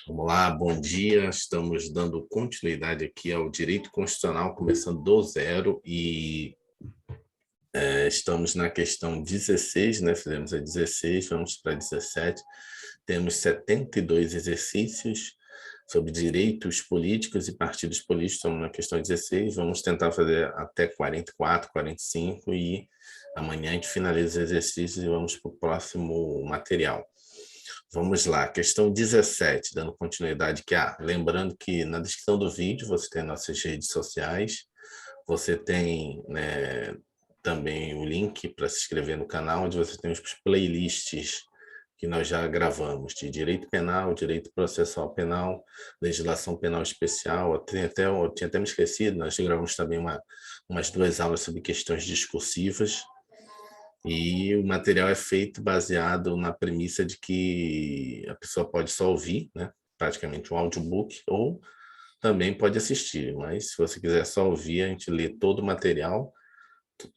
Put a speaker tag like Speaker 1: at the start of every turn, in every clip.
Speaker 1: Vamos lá, bom dia. Estamos dando continuidade aqui ao direito constitucional, começando do zero, e estamos na questão 16, né? Fizemos a 16, vamos para a 17. Temos 72 exercícios sobre direitos políticos e partidos políticos, estamos na questão 16, vamos tentar fazer até 44, 45, e amanhã a gente finaliza os exercícios e vamos para o próximo material. Vamos lá, questão 17, dando continuidade aqui. Lembrando que na descrição do vídeo você tem nossas redes sociais, você tem, né, também o link para se inscrever no canal, onde você tem os playlists que nós já gravamos, de direito penal, direito processual penal, legislação penal especial. Eu tinha até me esquecido, nós gravamos também umas 2 aulas sobre questões discursivas, e o material é feito baseado na premissa de que a pessoa pode só ouvir, né, praticamente um audiobook, ou também pode assistir, mas se você quiser só ouvir, a gente lê todo o material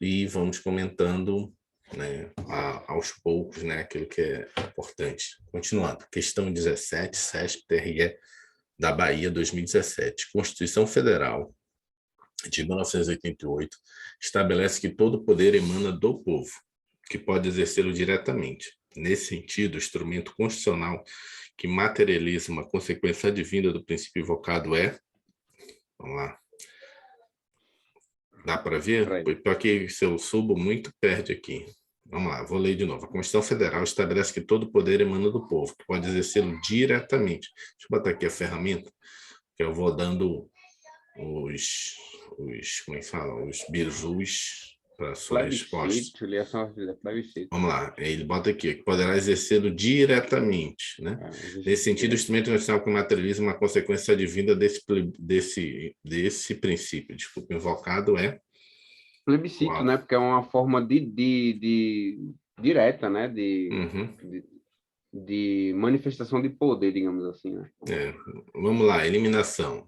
Speaker 1: e vamos comentando, né, aos poucos, né, aquilo que é importante. Continuando, questão 17, CESP-TRE da Bahia, 2017. Constituição Federal de 1988 estabelece que todo poder emana do povo, que pode exercê-lo diretamente. Nesse sentido, o instrumento constitucional que materializa uma consequência advinda do princípio invocado é... Vamos lá. Dá para ver? Pior que se eu subo muito, perde aqui. Vamos lá, vou ler de novo. A Constituição Federal estabelece que todo poder emana do povo, que pode exercê-lo diretamente. Deixa eu botar aqui a ferramenta, que eu vou dando como é que fala? Os bizus para sua resposta. Vamos lá, ele bota aqui, que poderá exercê-lo diretamente, né? Nesse sentido, o instrumento nacional que materializa uma consequência advinda desse princípio. Desculpa, invocado é...
Speaker 2: Plebiscito, né? Porque é uma forma de direta, né? De manifestação de poder, digamos assim, né?
Speaker 1: Vamos lá, eliminação.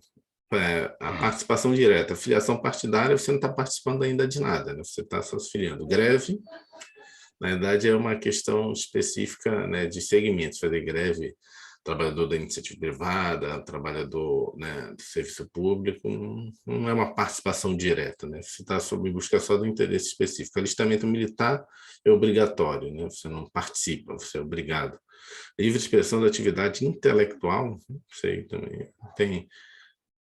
Speaker 1: A participação direta, filiação partidária, você não está participando ainda de nada, né? Você está só se filiando. Greve, na verdade, é uma questão específica, né, de segmentos. Fazer greve, trabalhador da iniciativa privada, trabalhador, né, do serviço público, não é uma participação direta, né? Você está sob busca só do interesse específico. Alistamento militar é obrigatório, né? Você não participa, você é obrigado. Livre expressão da atividade intelectual, não sei também,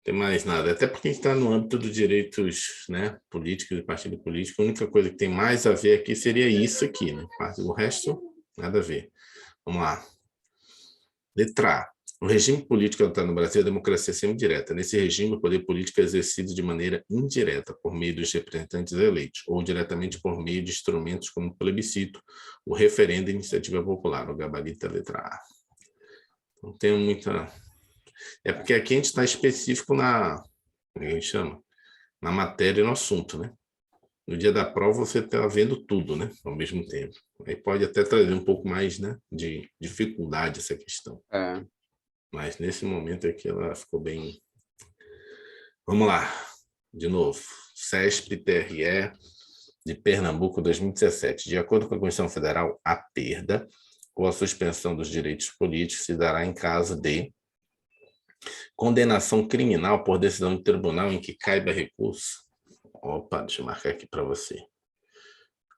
Speaker 1: tem mais nada, até porque a gente está no âmbito dos direitos, né, políticos e partido político. A única coisa que tem mais a ver aqui seria isso aqui, né? O resto, nada a ver. Vamos lá. Letra A. O regime político adotado no Brasil é a democracia semidireta. Nesse regime, o poder político é exercido de maneira indireta, por meio dos representantes eleitos, ou diretamente por meio de instrumentos como o plebiscito, o referendo e a iniciativa popular. O gabarito é a letra A. Não tem muita... É porque aqui a gente está específico na... Como é que a gente chama? Na matéria e no assunto, né? No dia da prova você está vendo tudo, né? Ao mesmo tempo. Aí pode até trazer um pouco mais, né, de dificuldade essa questão. Mas nesse momento aqui ela ficou bem... Vamos lá, de novo. CESP-TRE de Pernambuco, 2017. De acordo com a Constituição Federal, a perda ou a suspensão dos direitos políticos se dará em caso de condenação criminal por decisão de tribunal em que caiba recurso. Opa, deixa eu marcar aqui para você.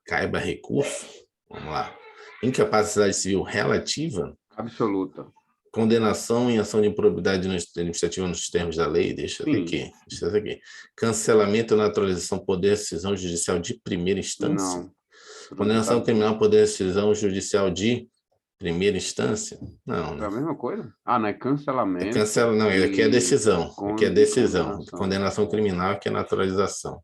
Speaker 1: Caiba recurso. Vamos lá. Incapacidade civil relativa.
Speaker 2: Absoluta.
Speaker 1: Condenação em ação de improbidade administrativa nos termos da lei. Deixa eu ver aqui. Deixa eu ver aqui. Cancelamento ou naturalização poder de decisão judicial de primeira instância. Não. Condenação criminal poder de decisão judicial de primeira instância? Não, né?
Speaker 2: É a mesma coisa? Não é cancelamento.
Speaker 1: Não, aqui é decisão. Aqui é decisão. Condenação criminal aqui é naturalização.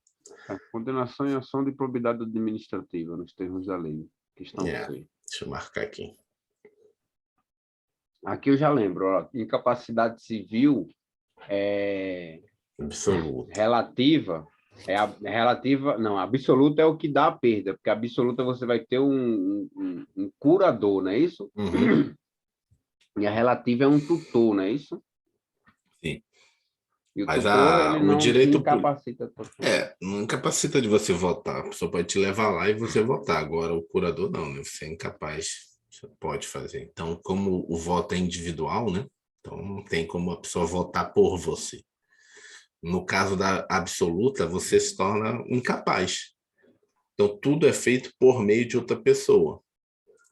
Speaker 2: Condenação em ação de improbidade administrativa, nos termos da lei. Questão C.
Speaker 1: Deixa eu marcar aqui.
Speaker 2: Aqui eu já lembro, ó, incapacidade civil
Speaker 1: absoluta.
Speaker 2: Relativa. Não, absoluta é o que dá a perda, porque absoluta você vai ter um curador, não é isso?
Speaker 1: Uhum.
Speaker 2: E a relativa é um tutor, não é isso?
Speaker 1: Sim.
Speaker 2: E o tutor, ele não
Speaker 1: direito
Speaker 2: incapacita.
Speaker 1: Não incapacita de você votar. A pessoa pode te levar lá e você votar. Agora, o curador não, né? Você é incapaz. Você pode fazer. Então, como o voto é individual, né? Então, não tem como a pessoa votar por você. No caso da absoluta, você se torna incapaz. Então, tudo é feito por meio de outra pessoa.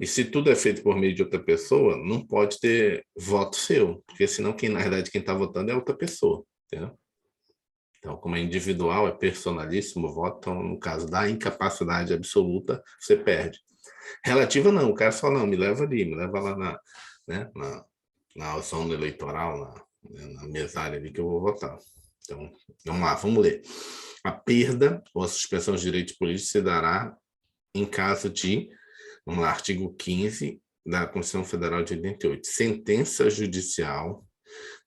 Speaker 1: E se tudo é feito por meio de outra pessoa, não pode ter voto seu, porque senão, na verdade, quem está votando é outra pessoa, entendeu? Então, como é individual, é personalíssimo o voto, então, no caso da incapacidade absoluta, você perde. Relativa, não, o cara fala, não, me leva ali, me leva lá na zona eleitoral, na mesária ali que eu vou votar. Então, vamos lá, vamos ler. A perda ou a suspensão de direitos políticos se dará em caso de, vamos lá, artigo 15 da Constituição Federal de 88. Sentença judicial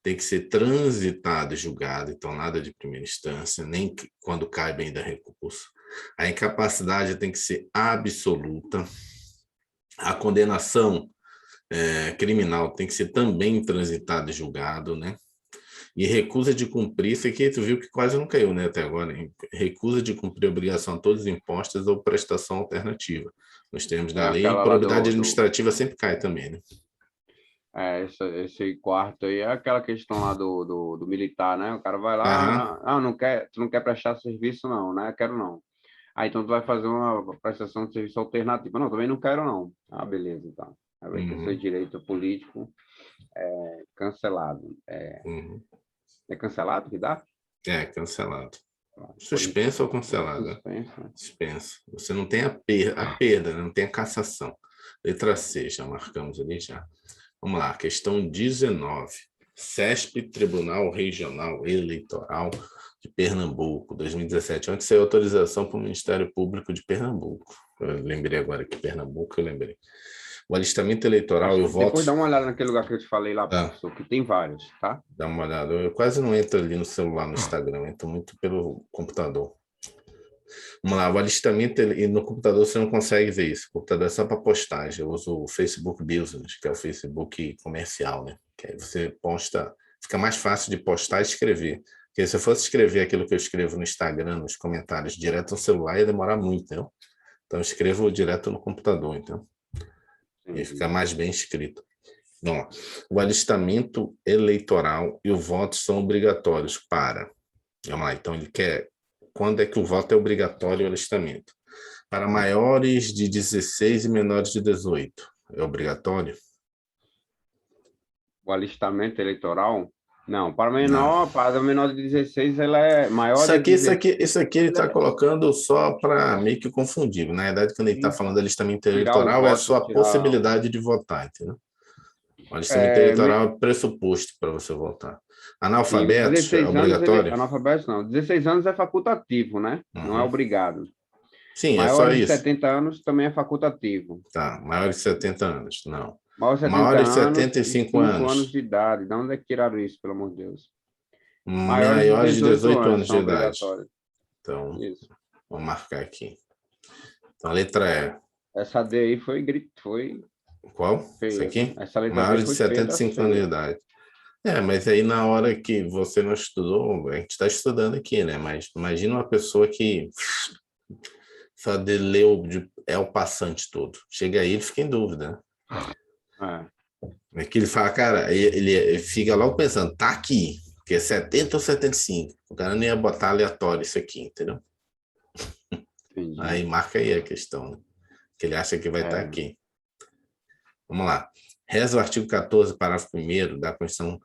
Speaker 1: tem que ser transitada e julgada, então nada de primeira instância, nem quando cai bem da recurso. A incapacidade tem que ser absoluta. A condenação criminal tem que ser também transitada e julgado, né? E recusa de cumprir, isso aqui tu viu que quase não caiu, né, até agora, hein? Recusa de cumprir obrigação a todos os impostos ou prestação alternativa, nos termos da lei, e
Speaker 2: Aquela lá
Speaker 1: probidade administrativa sempre cai também, né?
Speaker 2: esse quarto aí é aquela questão lá do militar, né? O cara vai
Speaker 1: Aham.
Speaker 2: lá, não quer, tu não quer prestar serviço, não, né? Quero não. Ah, então tu vai fazer uma prestação de serviço alternativa. Não, também não quero, não. Ah, beleza, então. Aí vai ter seu direito político cancelado. É cancelado que dá?
Speaker 1: Cancelado.
Speaker 2: Por
Speaker 1: Suspenso ou cancelado?
Speaker 2: suspenso, né?
Speaker 1: Suspenso. Você não tem a perda, né? Não tem a cassação. Letra C, já marcamos ali já. Vamos lá, questão 19. CESP, Tribunal Regional Eleitoral de Pernambuco, 2017. Onde saiu autorização para o Ministério Público de Pernambuco. Eu lembrei agora que Pernambuco, eu lembrei. O alistamento eleitoral e o voto...
Speaker 2: Depois dá uma olhada naquele lugar que eu te falei lá, professor, que tem vários, tá?
Speaker 1: Dá uma olhada. Eu quase não entro ali no celular, no Instagram, eu entro muito pelo computador. Vamos lá, o alistamento, e no computador você não consegue ver isso. O computador é só para postagem. Eu uso o Facebook Business, que é o Facebook comercial, né? Que aí você posta, fica mais fácil de postar e escrever. Porque se eu fosse escrever aquilo que eu escrevo no Instagram, nos comentários, direto no celular, ia demorar muito, entendeu? Então eu escrevo direto no computador, então. E fica mais bem escrito. Vamos lá. O alistamento eleitoral e o voto são obrigatórios para... Vamos lá, então ele quer... Quando é que o voto é obrigatório o alistamento? Para maiores de 16 e menores de 18. É obrigatório?
Speaker 2: O alistamento eleitoral? Não, para menor de 16, ela é maior
Speaker 1: Isso
Speaker 2: de
Speaker 1: aqui,
Speaker 2: 16.
Speaker 1: isso aqui ele está colocando só para meio que confundir. Na verdade, quando ele está falando de alistamento
Speaker 2: Tirar o
Speaker 1: eleitoral, é
Speaker 2: voto,
Speaker 1: só a possibilidade de votar, entendeu? O alistamento
Speaker 2: É,
Speaker 1: eleitoral é pressuposto para você votar.
Speaker 2: sim,
Speaker 1: Analfabetos é
Speaker 2: 16 anos,
Speaker 1: obrigatório?
Speaker 2: analfabeto não. 16 anos é facultativo, né? Não é
Speaker 1: Uhum.
Speaker 2: obrigado.
Speaker 1: Sim, é só
Speaker 2: Maiores de
Speaker 1: isso.
Speaker 2: 70 anos também é facultativo.
Speaker 1: Tá, maiores de 70 anos, não.
Speaker 2: Maiores de 70
Speaker 1: Maiores de
Speaker 2: anos e
Speaker 1: 75
Speaker 2: 5 anos
Speaker 1: anos.
Speaker 2: de idade. De onde é que tiraram isso, pelo amor de Deus? Maiores de
Speaker 1: Maiores de
Speaker 2: 18
Speaker 1: 18
Speaker 2: anos
Speaker 1: anos de
Speaker 2: são
Speaker 1: idade.
Speaker 2: obrigatórios.
Speaker 1: Então,
Speaker 2: Isso.
Speaker 1: vamos marcar aqui. Então, a letra E.
Speaker 2: Essa D aí foi
Speaker 1: Qual? Isso
Speaker 2: feia, viu?
Speaker 1: aqui?
Speaker 2: Essa letra D
Speaker 1: Maiores de
Speaker 2: foi
Speaker 1: 75 anos de
Speaker 2: feia.
Speaker 1: idade. Mas aí na hora que você não estudou, a gente está estudando aqui, né? Mas imagina uma pessoa que só leu é o passante todo. Chega aí, ele fica em dúvida, né? É que ele fala, cara, ele fica logo pensando, tá aqui, que é 70 ou 75. O cara não ia botar aleatório isso aqui, entendeu?
Speaker 2: Entendi.
Speaker 1: Aí marca aí a questão, né? Que ele acha que vai estar aqui. Vamos lá. Reza o artigo 14, parágrafo 1º da Constituição,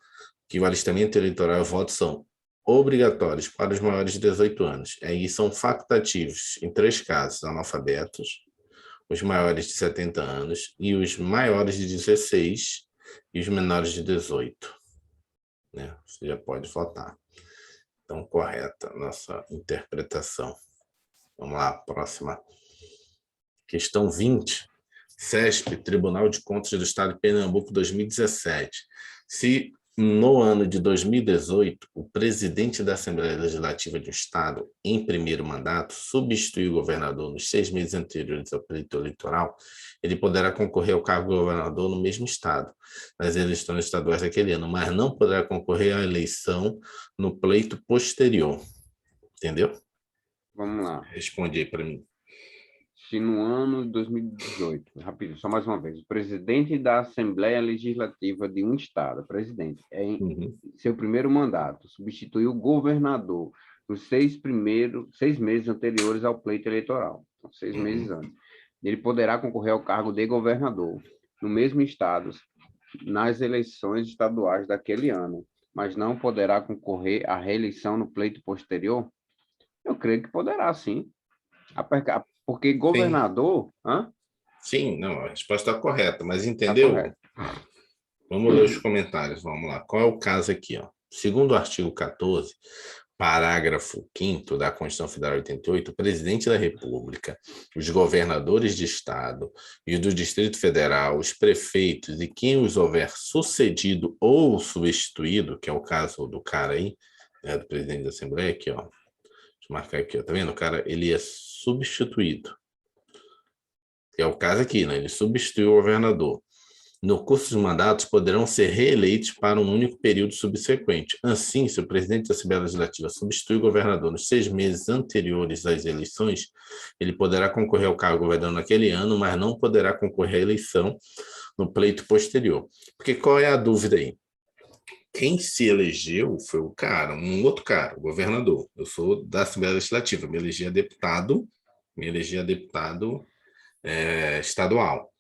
Speaker 1: que o alistamento eleitoral e o voto são obrigatórios para os maiores de 18 anos. Aí são facultativos em 3 casos: analfabetos, os maiores de 70 anos e os maiores de 16 e os menores de 18. Né? Você já pode votar. Então, correta nossa interpretação. Vamos lá, próxima. Questão 20. CESP, Tribunal de Contas do Estado de Pernambuco, 2017. Se no ano de 2018, o presidente da Assembleia Legislativa do Estado, em primeiro mandato, substituiu o governador nos 6 meses anteriores ao pleito eleitoral, ele poderá concorrer ao cargo de governador no mesmo estado, nas eleições estaduais daquele ano, mas não poderá concorrer à eleição no pleito posterior. Entendeu?
Speaker 2: Vamos lá.
Speaker 1: Responde aí para mim.
Speaker 2: se no ano de 2018, rapidinho, só mais uma vez, o presidente da Assembleia Legislativa de um estado, presidente, em seu primeiro mandato, substituiu o governador nos 6 meses anteriores ao pleito eleitoral, então, 6 meses antes. Ele poderá concorrer ao cargo de governador no mesmo estado nas eleições estaduais daquele ano, mas não poderá concorrer à reeleição no pleito posterior? Eu creio que poderá, sim. Porque governador...
Speaker 1: Sim, não, a resposta está correta, mas
Speaker 2: Tá
Speaker 1: entendeu?
Speaker 2: correto.
Speaker 1: Vamos ler os comentários, vamos lá. Qual é o caso aqui? Ó? Segundo o artigo 14, parágrafo 5º da Constituição Federal de 88, o presidente da República, os governadores de estado e do Distrito Federal, os prefeitos e quem os houver sucedido ou substituído, que é o caso do cara aí, né, do presidente da Assembleia, aqui, ó. Deixa eu marcar aqui, ó. Tá vendo? O cara, ele é substituído. É o caso aqui, né? Ele substituiu o governador. No curso dos mandatos, poderão ser reeleitos para um único período subsequente. Assim, se o presidente da Assembleia Legislativa substitui o governador nos 6 meses anteriores às eleições, ele poderá concorrer ao cargo de governador naquele ano, mas não poderá concorrer à eleição no pleito posterior. Porque qual é a dúvida aí? Quem se elegeu foi o cara, um outro cara, o governador. Eu sou da Assembleia Legislativa, me elegi a deputado estadual.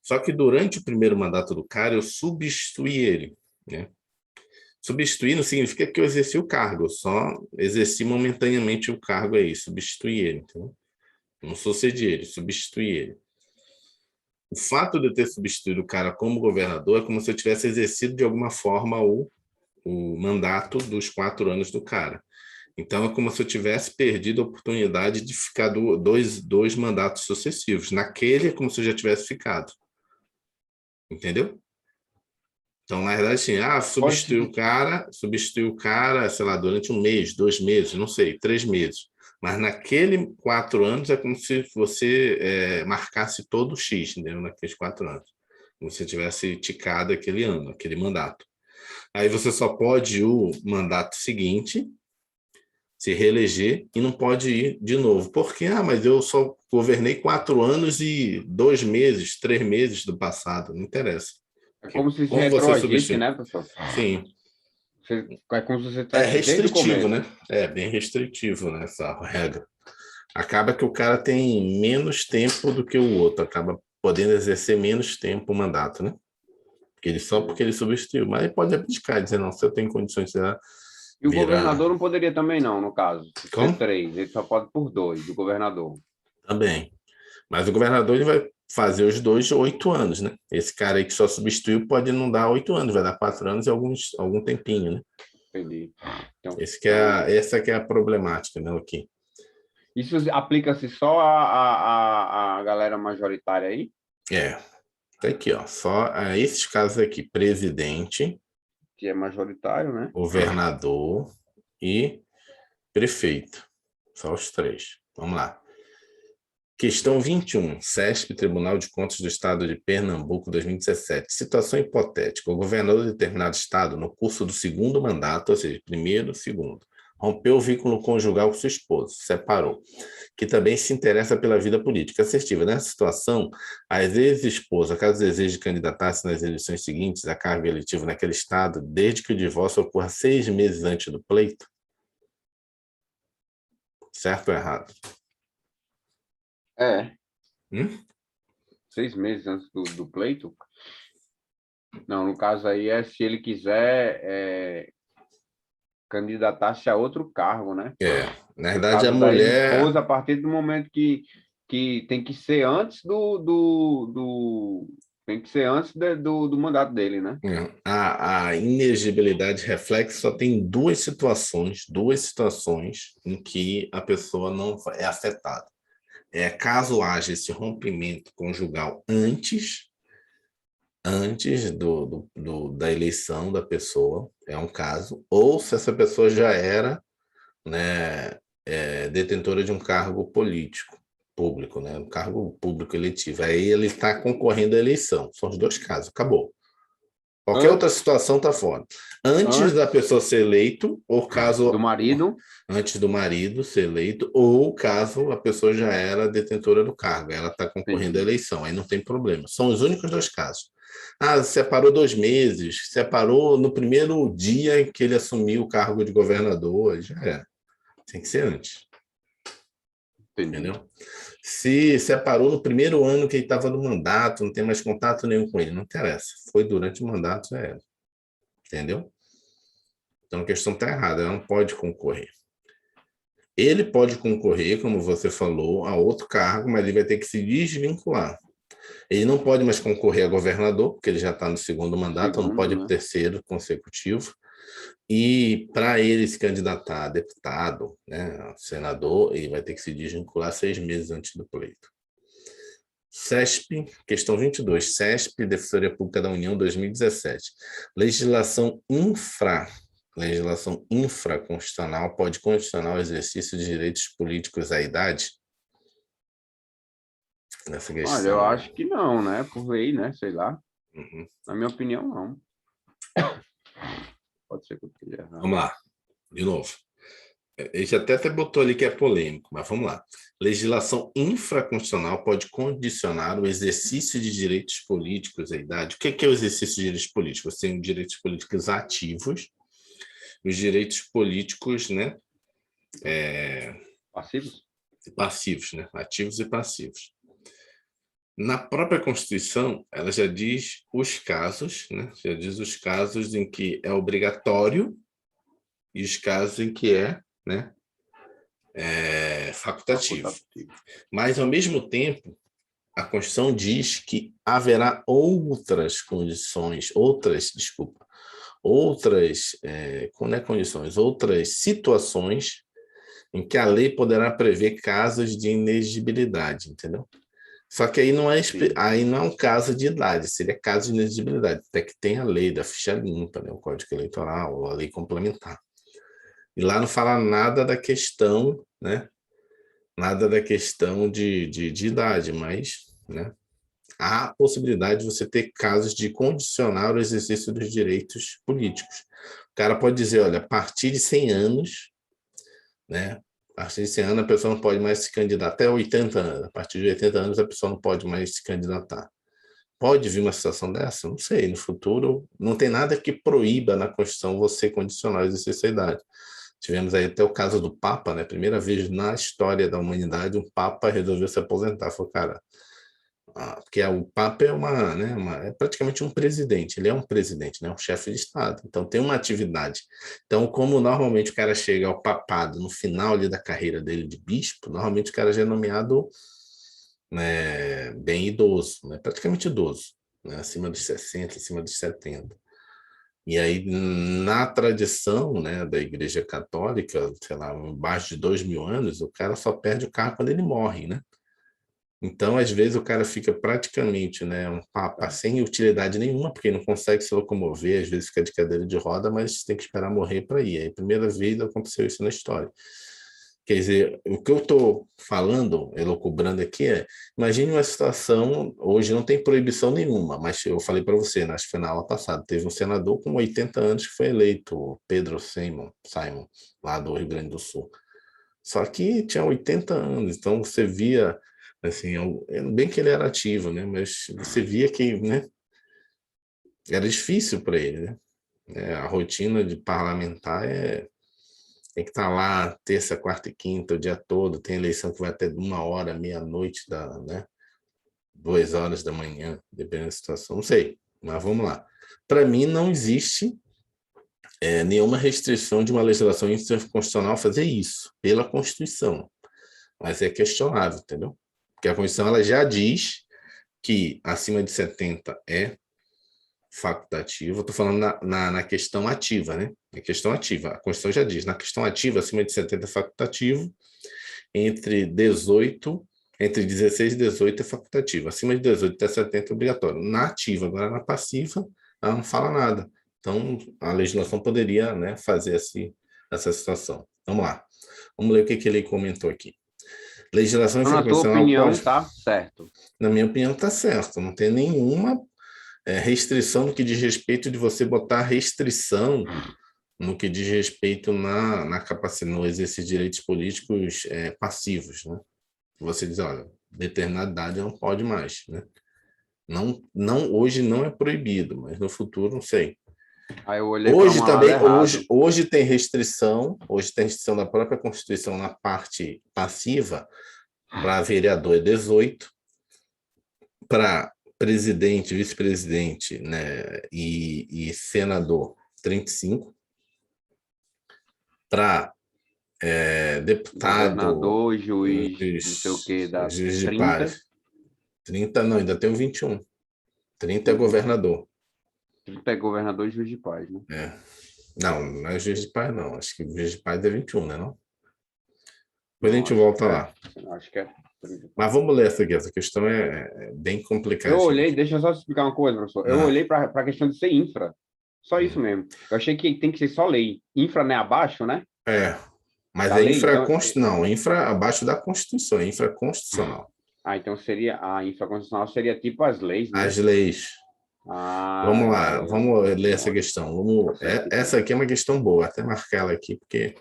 Speaker 1: Só que durante o primeiro mandato do cara, eu substituí ele, né? Substituir não significa que eu exerci o cargo, eu só exerci momentaneamente o cargo aí, substituí ele, entendeu? Não sucedi ele, substituí ele. O fato de eu ter substituído o cara como governador é como se eu tivesse exercido de alguma forma o mandato dos 4 anos do cara. Então, é como se eu tivesse perdido a oportunidade de ficar dois mandatos sucessivos. Naquele, é como se eu já tivesse ficado. Entendeu? Então, na verdade, assim, substituiu o cara, sei lá, durante 1 mês, 2 meses, não sei, 3 meses. Mas naquele 4 anos é como se você marcasse todo o X, entendeu? Naqueles 4 anos. Como se você tivesse ticado aquele ano, aquele mandato. Aí você só pode ir o mandato seguinte, se reeleger, e não pode ir de novo. Por quê? Mas eu só governei 4 anos e 2 meses, 3 meses do passado. Não interessa.
Speaker 2: É como se
Speaker 1: Como você
Speaker 2: retroagisse,
Speaker 1: substitui?
Speaker 2: né, professor?
Speaker 1: Sim.
Speaker 2: É como se você
Speaker 1: É
Speaker 2: estivesse desde o
Speaker 1: restritivo,
Speaker 2: começo.
Speaker 1: né? É bem restritivo, né, essa regra. Acaba que o cara tem menos tempo do que o outro, acaba podendo exercer menos tempo o mandato, né? Porque ele substituiu. Mas ele pode abdicar e dizer, não, se eu tenho condições de
Speaker 2: E o
Speaker 1: virar...
Speaker 2: governador não poderia também, não, no caso.
Speaker 1: Como?
Speaker 2: Ser 3, ele só pode por 2, o governador.
Speaker 1: Também. Mas o governador ele vai fazer os 2 8 anos, né? Esse cara aí que só substituiu pode não dar 8 anos, vai dar 4 anos e algum tempinho, né?
Speaker 2: Entendi. Então,
Speaker 1: Essa que é a problemática, né, aqui.
Speaker 2: isso aplica-se só a galera majoritária aí?
Speaker 1: Tá aqui, ó. Só esses casos aqui: presidente,
Speaker 2: Que é majoritário, né?
Speaker 1: governador e prefeito. Só os 3. Vamos lá. Questão 21. CESP, Tribunal de Contas do Estado de Pernambuco, 2017. Situação hipotética. O governador de determinado estado, no curso do segundo mandato, ou seja, primeiro, segundo, rompeu o vínculo conjugal com sua esposa, separou, que também se interessa pela vida política assertiva. Nessa situação, a ex-esposa, caso deseje candidatar-se nas eleições seguintes a cargo eletivo naquele estado, desde que o divórcio ocorra 6 meses antes do pleito, certo ou errado?
Speaker 2: É.
Speaker 1: Hum?
Speaker 2: 6 meses antes do pleito? Não, no caso aí é se ele quiser candidatar-se a outro cargo, né?
Speaker 1: Na verdade, a
Speaker 2: Caso da
Speaker 1: mulher...
Speaker 2: esposa, a partir do momento que tem que ser antes tem que ser antes do mandato dele, né?
Speaker 1: A inegibilidade reflexa só tem duas situações em que a pessoa não é afetada. Caso haja esse rompimento conjugal antes da eleição da pessoa, é um caso, ou se essa pessoa já era, né, detentora de um cargo político, público, né, um cargo público eletivo. Aí ele está concorrendo à eleição. São os 2 casos, acabou. Qualquer outra situação está fora. Antes da pessoa ser eleito, ou caso...
Speaker 2: Do marido.
Speaker 1: Antes do marido ser eleito, ou caso a pessoa já era detentora do cargo, ela está concorrendo à eleição, aí não tem problema. São os únicos dois casos. Separou 2 meses, separou no primeiro dia em que ele assumiu o cargo de governador, já é. Tem que ser antes. Entendeu? Se separou no primeiro ano que ele estava no mandato, não tem mais contato nenhum com ele, não interessa. Foi durante o mandato, já era. Entendeu? Então a questão está errada, ela não pode concorrer. Ele pode concorrer, como você falou, a outro cargo, mas ele vai ter que se desvincular. Ele não pode mais concorrer a governador, porque ele já está no segundo mandato, não pode ir para o terceiro consecutivo. E para ele se candidatar a deputado, né, senador, ele vai ter que se desvincular 6 meses antes do pleito. CESP, questão 22, CESP, Defensoria Pública da União, 2017. Legislação infraconstitucional pode condicionar o exercício de direitos políticos à idade? Nessa questão.
Speaker 2: Olha, eu acho que não, né? Por lei, né? Sei lá. Na minha opinião, não. Pode ser que eu esteja errado.
Speaker 1: Vamos lá, de novo. Ele já até botou ali que é polêmico, mas vamos lá. Legislação infraconstitucional pode condicionar o exercício de direitos políticos à idade. O que é o exercício de direitos políticos? Você tem os direitos políticos ativos, os direitos políticos, né? Passivos, né? Ativos e passivos. Na própria Constituição, ela já diz os casos, né? Já diz os casos em que é obrigatório e os casos em que né? Facultativo. Mas, ao mesmo tempo, a Constituição diz que haverá outras situações em que a lei poderá prever casos de inexigibilidade, entendeu? Só que aí não é um caso de idade, seria caso de inexigibilidade, até que tem a lei da ficha limpa, né? O Código Eleitoral, a lei complementar. E lá não fala nada da questão, né? Nada da questão de idade, mas, né? Há a possibilidade de você ter casos de condicionar o exercício dos direitos políticos. O cara pode dizer, olha, a partir de 100 anos, né? A partir de 100 anos a pessoa não pode mais se candidatar, até 80 anos. A partir de 80 anos a pessoa não pode mais se candidatar. Pode vir uma situação dessa? Não sei. No futuro, não tem nada que proíba na Constituição você condicionar o exercício da idade. Tivemos aí até o caso do Papa, né? Primeira vez na história da humanidade, um Papa resolveu se aposentar. Falou, cara, porque o Papa é praticamente um presidente, ele é um presidente, né, um chefe de Estado, então tem uma atividade. Então, como normalmente o cara chega ao papado no final ali da carreira dele de bispo, normalmente o cara já é nomeado, né, bem idoso, né, praticamente idoso, né, acima dos 60, acima dos 70. E aí, na tradição, né, da Igreja Católica, sei lá, abaixo de 2.000 anos, o cara só perde o cargo quando ele morre, né? Então, às vezes, o cara fica praticamente, né, um papa sem utilidade nenhuma, porque não consegue se locomover, às vezes fica de cadeira de roda, mas tem que esperar morrer para ir. Aí, a primeira vez aconteceu isso na história. Quer dizer, o que eu estou falando, elucubrando aqui imagine uma situação, hoje não tem proibição nenhuma, mas eu falei para você, acho que foi na aula passada, teve um senador com 80 anos que foi eleito, Pedro Simon, lá do Rio Grande do Sul. Só que tinha 80 anos, então você via, assim, bem que ele era ativo, né? Mas você via que, né, era difícil para ele, né? A rotina de parlamentar tem que estar lá terça, quarta e quinta, o dia todo. Tem eleição que vai até 1h, meia-noite, né? 2h da manhã, dependendo da situação. Não sei, mas vamos lá. Para mim, não existe nenhuma restrição de uma legislação constitucional fazer isso, pela Constituição. Mas é questionável, entendeu? Porque a Constituição ela já diz que acima de 70 é facultativo. Eu estou falando na questão ativa, né? Na questão ativa. A Constituição já diz, na questão ativa, acima de 70 é facultativo, entre 16 e 18 é facultativo, acima de 18 até 70 é obrigatório. Na ativa, agora na passiva, ela não fala nada. Então, a legislação poderia, né, fazer essa situação. Vamos lá. Vamos ler o que ele comentou aqui. Legislação
Speaker 2: infraconstitucional. Na tua opinião, está certo?
Speaker 1: Na minha opinião, está certo. Não tem nenhuma restrição no que diz respeito de você botar restrição no que diz respeito na capacidade, no exercício de direitos políticos passivos, né? Você diz, olha, determinada idade não pode mais, né? Não, hoje não é proibido, mas no futuro não sei.
Speaker 2: Aí eu olhei para uma
Speaker 1: também,
Speaker 2: errado.
Speaker 1: hoje tem restrição da própria Constituição na parte passiva, para vereador é 18, para presidente, vice-presidente, né, e senador 35, para deputado,
Speaker 2: Governador, juiz, não sei o que, dá
Speaker 1: juiz de
Speaker 2: 30.
Speaker 1: paz. 30 não, ainda tem o 21. 30 é governador.
Speaker 2: 30 é governador e juiz de paz, né?
Speaker 1: Não é juiz de paz, não. Acho que o juiz de paz é 21, né? Não? Depois a
Speaker 2: Não,
Speaker 1: gente volta
Speaker 2: acho
Speaker 1: lá.
Speaker 2: Acho que é 30.
Speaker 1: Mas vamos ler essa aqui. Essa questão é bem complicada.
Speaker 2: Eu olhei, deixa eu só explicar uma coisa, professor. Eu olhei para a questão de ser infra. Só isso mesmo. Eu achei que tem que ser só lei. Infra não é abaixo, né?
Speaker 1: Mas
Speaker 2: Da lei, então...
Speaker 1: Não, infra abaixo da Constituição, é infraconstitucional.
Speaker 2: Então seria a infraconstitucional seria tipo as leis, né?
Speaker 1: As leis. Vamos lá, vamos ler essa questão. Essa aqui é uma questão boa, até marcar ela aqui, porque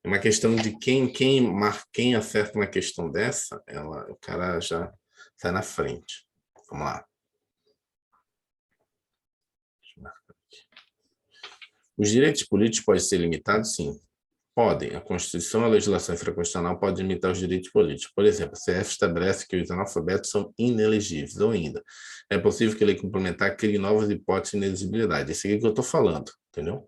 Speaker 1: é uma questão de quem acerta uma questão dessa, o cara já sai na frente. Vamos lá. Os direitos políticos podem ser limitados? Sim. Podem. A Constituição e a legislação infraconstitucional podem limitar os direitos políticos. Por exemplo, a CF estabelece que os analfabetos são inelegíveis, ou ainda, é possível que a lei complementar crie novas hipóteses de inelegibilidade. Isso aqui que eu estou falando, entendeu?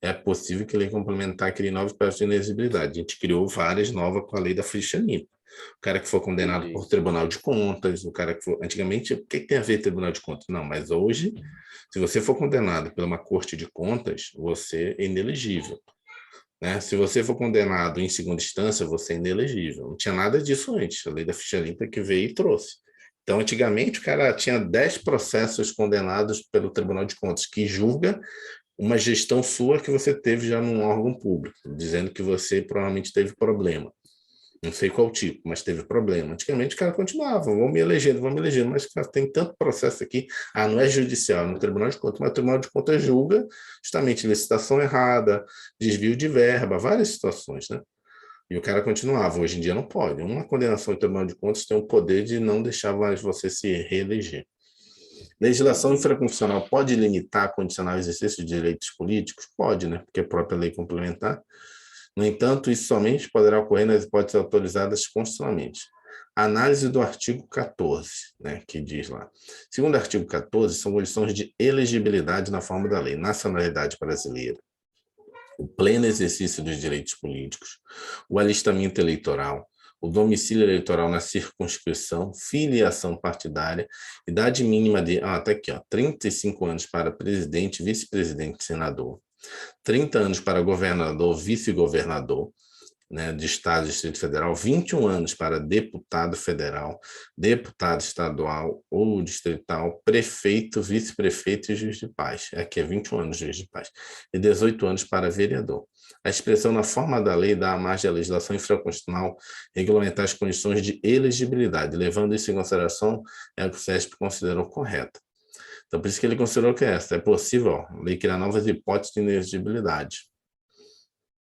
Speaker 1: É possível que a lei complementar crie novas hipóteses de inelegibilidade. A gente criou várias novas com a lei da ficha limpa. O cara que for condenado por Tribunal de Contas, o cara que for... Antigamente, o que tem a ver Tribunal de Contas? Não, mas hoje, se você for condenado por uma corte de contas, você é inelegível. Né? Se você for condenado em segunda instância, você é inelegível. Não tinha nada disso antes. A lei da ficha limpa que veio e trouxe. Então, antigamente, o cara tinha 10 processos condenados pelo Tribunal de Contas, que julga uma gestão sua que você teve já num órgão público, dizendo que você provavelmente teve problema. Não sei qual tipo, mas teve problema. Antigamente o cara continuava, vamos me elegendo, mas cara, tem tanto processo aqui. Não é judicial, no Tribunal de Contas, mas o Tribunal de Contas julga justamente licitação errada, desvio de verba, várias situações, né? E o cara continuava. Hoje em dia não pode. Uma condenação do Tribunal de Contas tem o poder de não deixar mais você se reeleger. Legislação infraconstitucional pode limitar, condicionar o exercício de direitos políticos? Pode, né? Porque a própria lei complementar. No entanto, isso somente poderá ocorrer nas hipóteses autorizadas constitucionalmente. Análise do artigo 14, né, que diz lá. Segundo o artigo 14, são condições de elegibilidade na forma da lei: nacionalidade brasileira, o pleno exercício dos direitos políticos, o alistamento eleitoral, o domicílio eleitoral na circunscrição, filiação partidária, idade mínima de, tá aqui, 35 anos para presidente, vice-presidente e senador, 30 anos para governador, vice-governador, né, de Estado e Distrito Federal, 21 anos para deputado federal, deputado estadual ou distrital, prefeito, vice-prefeito e juiz de paz. Aqui é 21 anos juiz de paz. E 18 anos para vereador. A expressão na forma da lei dá à margem à legislação infraconstitucional regulamentar as condições de elegibilidade, levando isso em consideração o que o CESP considerou correto. Então, por isso que ele considerou que é possível a lei criar novas hipóteses de inelegibilidade.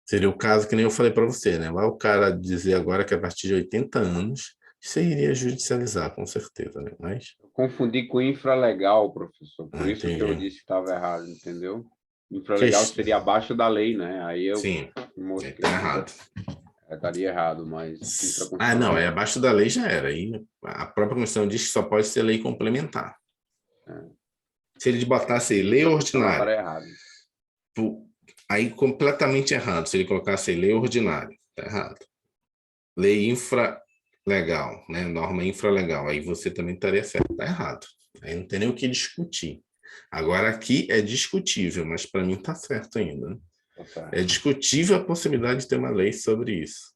Speaker 1: Seria o caso que nem eu falei para você, né? Vai o cara dizer agora que a partir de 80 anos, isso iria judicializar, com certeza, né? Mas...
Speaker 2: Eu confundi com infralegal, professor. Por isso
Speaker 1: entendi.
Speaker 2: que eu disse que estava errado, entendeu? Infralegal seria abaixo da lei, né? Aí eu...
Speaker 1: Sim, está errado.
Speaker 2: Estaria errado, mas...
Speaker 1: Não, abaixo da lei já era. Aí a própria Constituição diz que só pode ser lei complementar. Se ele botasse lei ordinária...
Speaker 2: errado.
Speaker 1: Aí completamente errado. Se ele colocasse lei ordinária, está errado. Lei infralegal, né? Norma infralegal, aí você também estaria certo. Está errado. Aí não tem nem o que discutir. Agora aqui é discutível, mas para mim está certo ainda. Né? É discutível a possibilidade de ter uma lei sobre isso.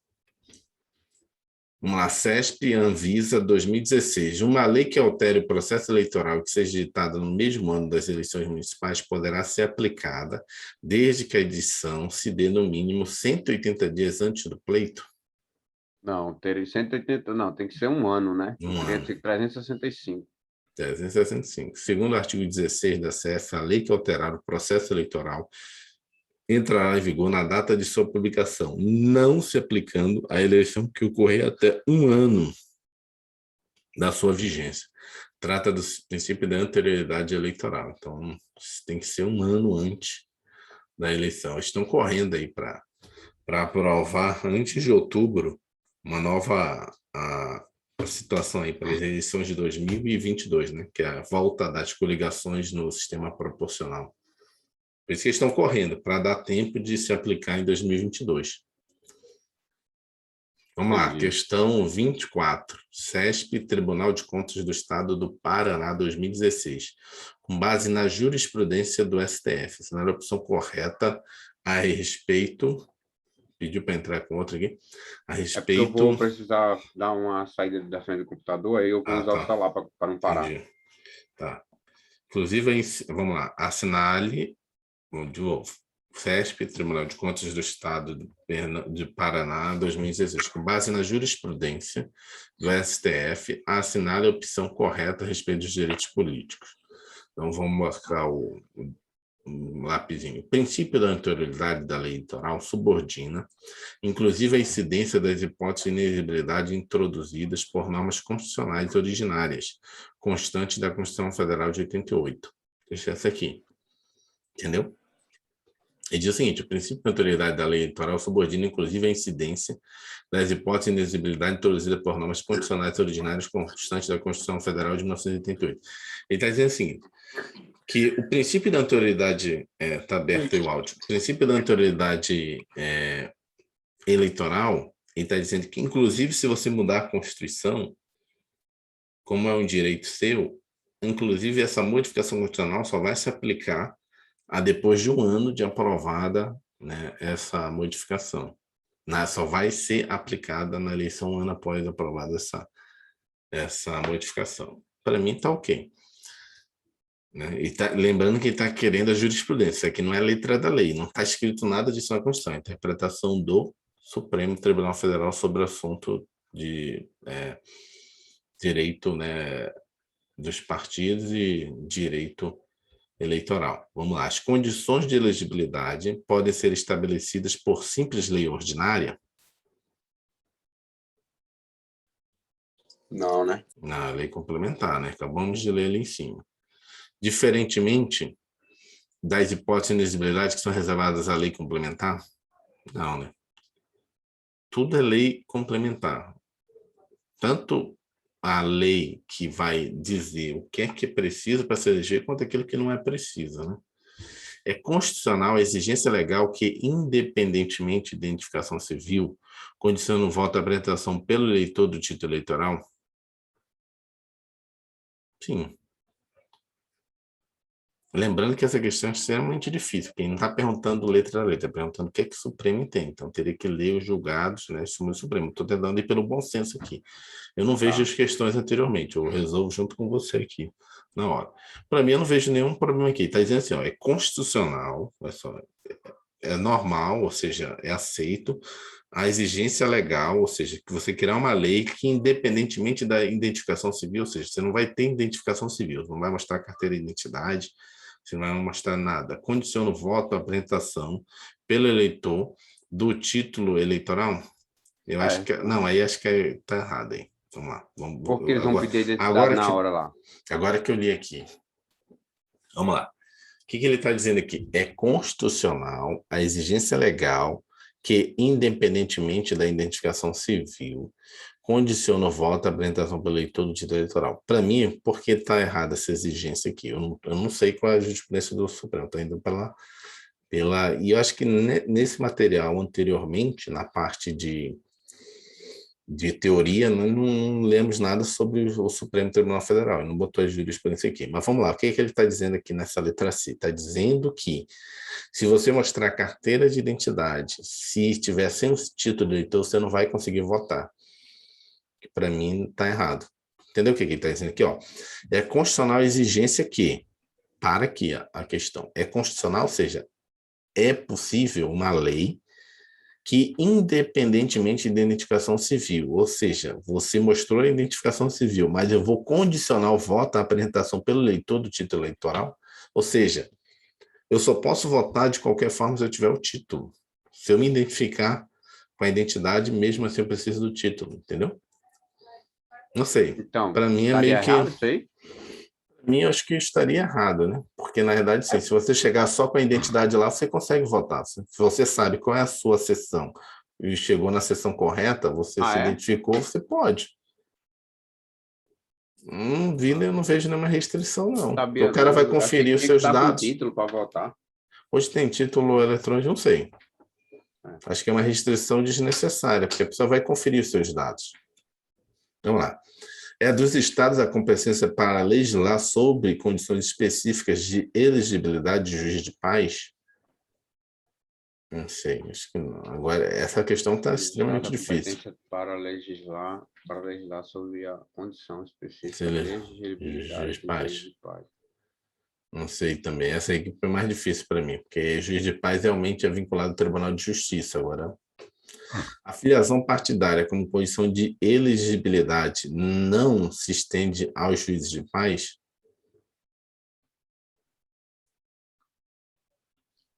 Speaker 1: Uma CESP Anvisa 2016. Uma lei que altere o processo eleitoral que seja editada no mesmo ano das eleições municipais poderá ser aplicada desde que a edição se dê no mínimo 180 dias antes do pleito.
Speaker 2: Não, teria 180, não, tem que ser um ano, né?
Speaker 1: Tem que ser
Speaker 2: 365.
Speaker 1: 365. Segundo o artigo 16 da CF, a lei que alterar o processo eleitoral entrará em vigor na data de sua publicação, não se aplicando à eleição que ocorrer até 1 ano da sua vigência. Trata do princípio da anterioridade eleitoral. Então, tem que ser 1 ano antes da eleição. Estão correndo aí para aprovar, antes de outubro, uma nova a situação aí para as eleições de 2022, né? Que é a volta das coligações no sistema proporcional. Por isso que eles estão correndo, para dar tempo de se aplicar em 2022. Vamos lá, questão 24. CESP, Tribunal de Contas do Estado do Paraná, 2016. Com base na jurisprudência do STF. Essa não era a opção correta a respeito... Pediu para entrar com outro aqui. A respeito...
Speaker 2: É porque eu vou precisar dar uma saída da frente do computador, aí eu vou usar o celular para não parar.
Speaker 1: Entendi. Tá. Inclusive, vamos lá. Assinale, de novo, CESP, Tribunal de Contas do Estado de Paraná, 2016. Com base na jurisprudência do STF, assinale a opção correta a respeito dos direitos políticos. Então, vamos marcar um lapisinho. O princípio da anterioridade da lei eleitoral subordina, inclusive, a incidência das hipóteses de inexigibilidade introduzidas por normas constitucionais originárias, constante da Constituição Federal de 88. Deixa essa aqui. Entendeu? Ele diz o seguinte: o princípio da anterioridade da lei eleitoral subordina, inclusive, a incidência das hipóteses de inexigibilidade introduzidas por normas constitucionais originárias, constante da Constituição Federal de 1988. Ele está dizendo o seguinte, que o princípio da anterioridade, está aberto aí o áudio, o princípio da anterioridade eleitoral, ele está dizendo que, inclusive, se você mudar a Constituição, como é um direito seu, inclusive essa modificação constitucional só vai se aplicar a depois de 1 ano de aprovada, né, essa modificação. Só vai ser aplicada na eleição 1 ano após aprovada essa modificação. Para mim, está ok. Né? E lembrando que ele está querendo a jurisprudência, que não é a letra da lei, não está escrito nada disso na Constituição, é a interpretação do Supremo Tribunal Federal sobre o assunto de direito, né, dos partidos e direito eleitoral. Vamos lá. As condições de elegibilidade podem ser estabelecidas por simples lei ordinária?
Speaker 2: Não, né?
Speaker 1: Na lei complementar, né? Acabamos de ler ali em cima. Diferentemente das hipóteses de inexigibilidade que são reservadas à lei complementar? Não, né? Tudo é lei complementar. Tanto a lei que vai dizer o que é preciso para se eleger, quanto aquilo que não é preciso, né? É constitucional a exigência legal que, independentemente de identificação civil, condiciona o voto à apresentação pelo eleitor do título eleitoral? Sim. Lembrando que essa questão é extremamente difícil, porque não está perguntando letra a letra, está perguntando o que é que o Supremo entende. Então, teria que ler os julgados, né, do Supremo. Estou tentando ir pelo bom senso aqui. Eu não vejo as questões anteriormente, eu resolvo junto com você aqui, na hora. Para mim, eu não vejo nenhum problema aqui. Está dizendo assim, ó, é constitucional, é normal, ou seja, é aceito a exigência legal, ou seja, que você criar uma lei que, independentemente da identificação civil, ou seja, você não vai ter identificação civil, não vai mostrar carteira de identidade, você não vai mostrar nada. Condiciona o voto à apresentação pelo eleitor do título eleitoral? Eu acho que... Não, aí acho que está errado aí. Vamos lá.
Speaker 2: Porque eles vão pedir a identidade na hora lá.
Speaker 1: Agora que eu li aqui. Vamos lá. O que ele está dizendo aqui? É constitucional a exigência legal que, independentemente da identificação civil, condiciona o voto à apresentação pelo eleitor do título eleitoral. Para mim, por que está errada essa exigência aqui? Eu não sei qual é a jurisprudência do Supremo, estou indo e eu acho que nesse material anteriormente, na parte de teoria, nós não lemos nada sobre o Supremo Tribunal Federal, não botou a jurisprudência aqui. Mas vamos lá, o que ele está dizendo aqui nessa letra C? Está dizendo que, se você mostrar carteira de identidade, se estiver sem o título de eleitor, você não vai conseguir votar. Para mim, está errado. Entendeu o que ele está dizendo aqui? Ó? É constitucional a exigência que, para aqui a questão, é constitucional, ou seja, é possível uma lei que independentemente da identificação civil, ou seja, você mostrou a identificação civil, mas eu vou condicionar o voto à apresentação pelo eleitor do título eleitoral, ou seja, eu só posso votar de qualquer forma se eu tiver o título. Se eu me identificar com a identidade, mesmo assim eu preciso do título, entendeu? Não sei.
Speaker 2: Então,
Speaker 1: Para mim é
Speaker 2: estaria
Speaker 1: meio que...
Speaker 2: errado isso aí?
Speaker 1: Para mim, eu acho que estaria errado, né? Porque, na verdade, sim, se você chegar só com a identidade lá, você consegue votar. Se você sabe qual é a sua sessão e chegou na sessão correta, você se
Speaker 2: É?
Speaker 1: identificou, você pode. Eu não vejo nenhuma restrição, não. Porque o
Speaker 2: Sabia
Speaker 1: cara
Speaker 2: não.
Speaker 1: vai
Speaker 2: Eu achei
Speaker 1: conferir
Speaker 2: que
Speaker 1: os
Speaker 2: tinha que
Speaker 1: seus
Speaker 2: estar com
Speaker 1: dados.
Speaker 2: título para votar.
Speaker 1: Hoje tem título eletrônico, não sei.
Speaker 2: É.
Speaker 1: Acho que é uma restrição desnecessária, porque a pessoa vai conferir os seus dados. Vamos lá. É dos estados a competência para legislar sobre condições específicas de elegibilidade de juiz de paz? Não sei, acho que não. Agora, essa questão está extremamente
Speaker 2: Estado a
Speaker 1: difícil.
Speaker 2: competência para legislar sobre a condição
Speaker 1: Se
Speaker 2: específica de
Speaker 1: ele...
Speaker 2: elegibilidade
Speaker 1: Juiz de
Speaker 2: de juiz
Speaker 1: paz.
Speaker 2: de paz.
Speaker 1: Não sei também. Essa aí que foi mais difícil para mim, porque juiz de paz realmente é vinculado ao Tribunal de Justiça. Agora, a filiação partidária como condição de elegibilidade não se estende aos juízes de paz?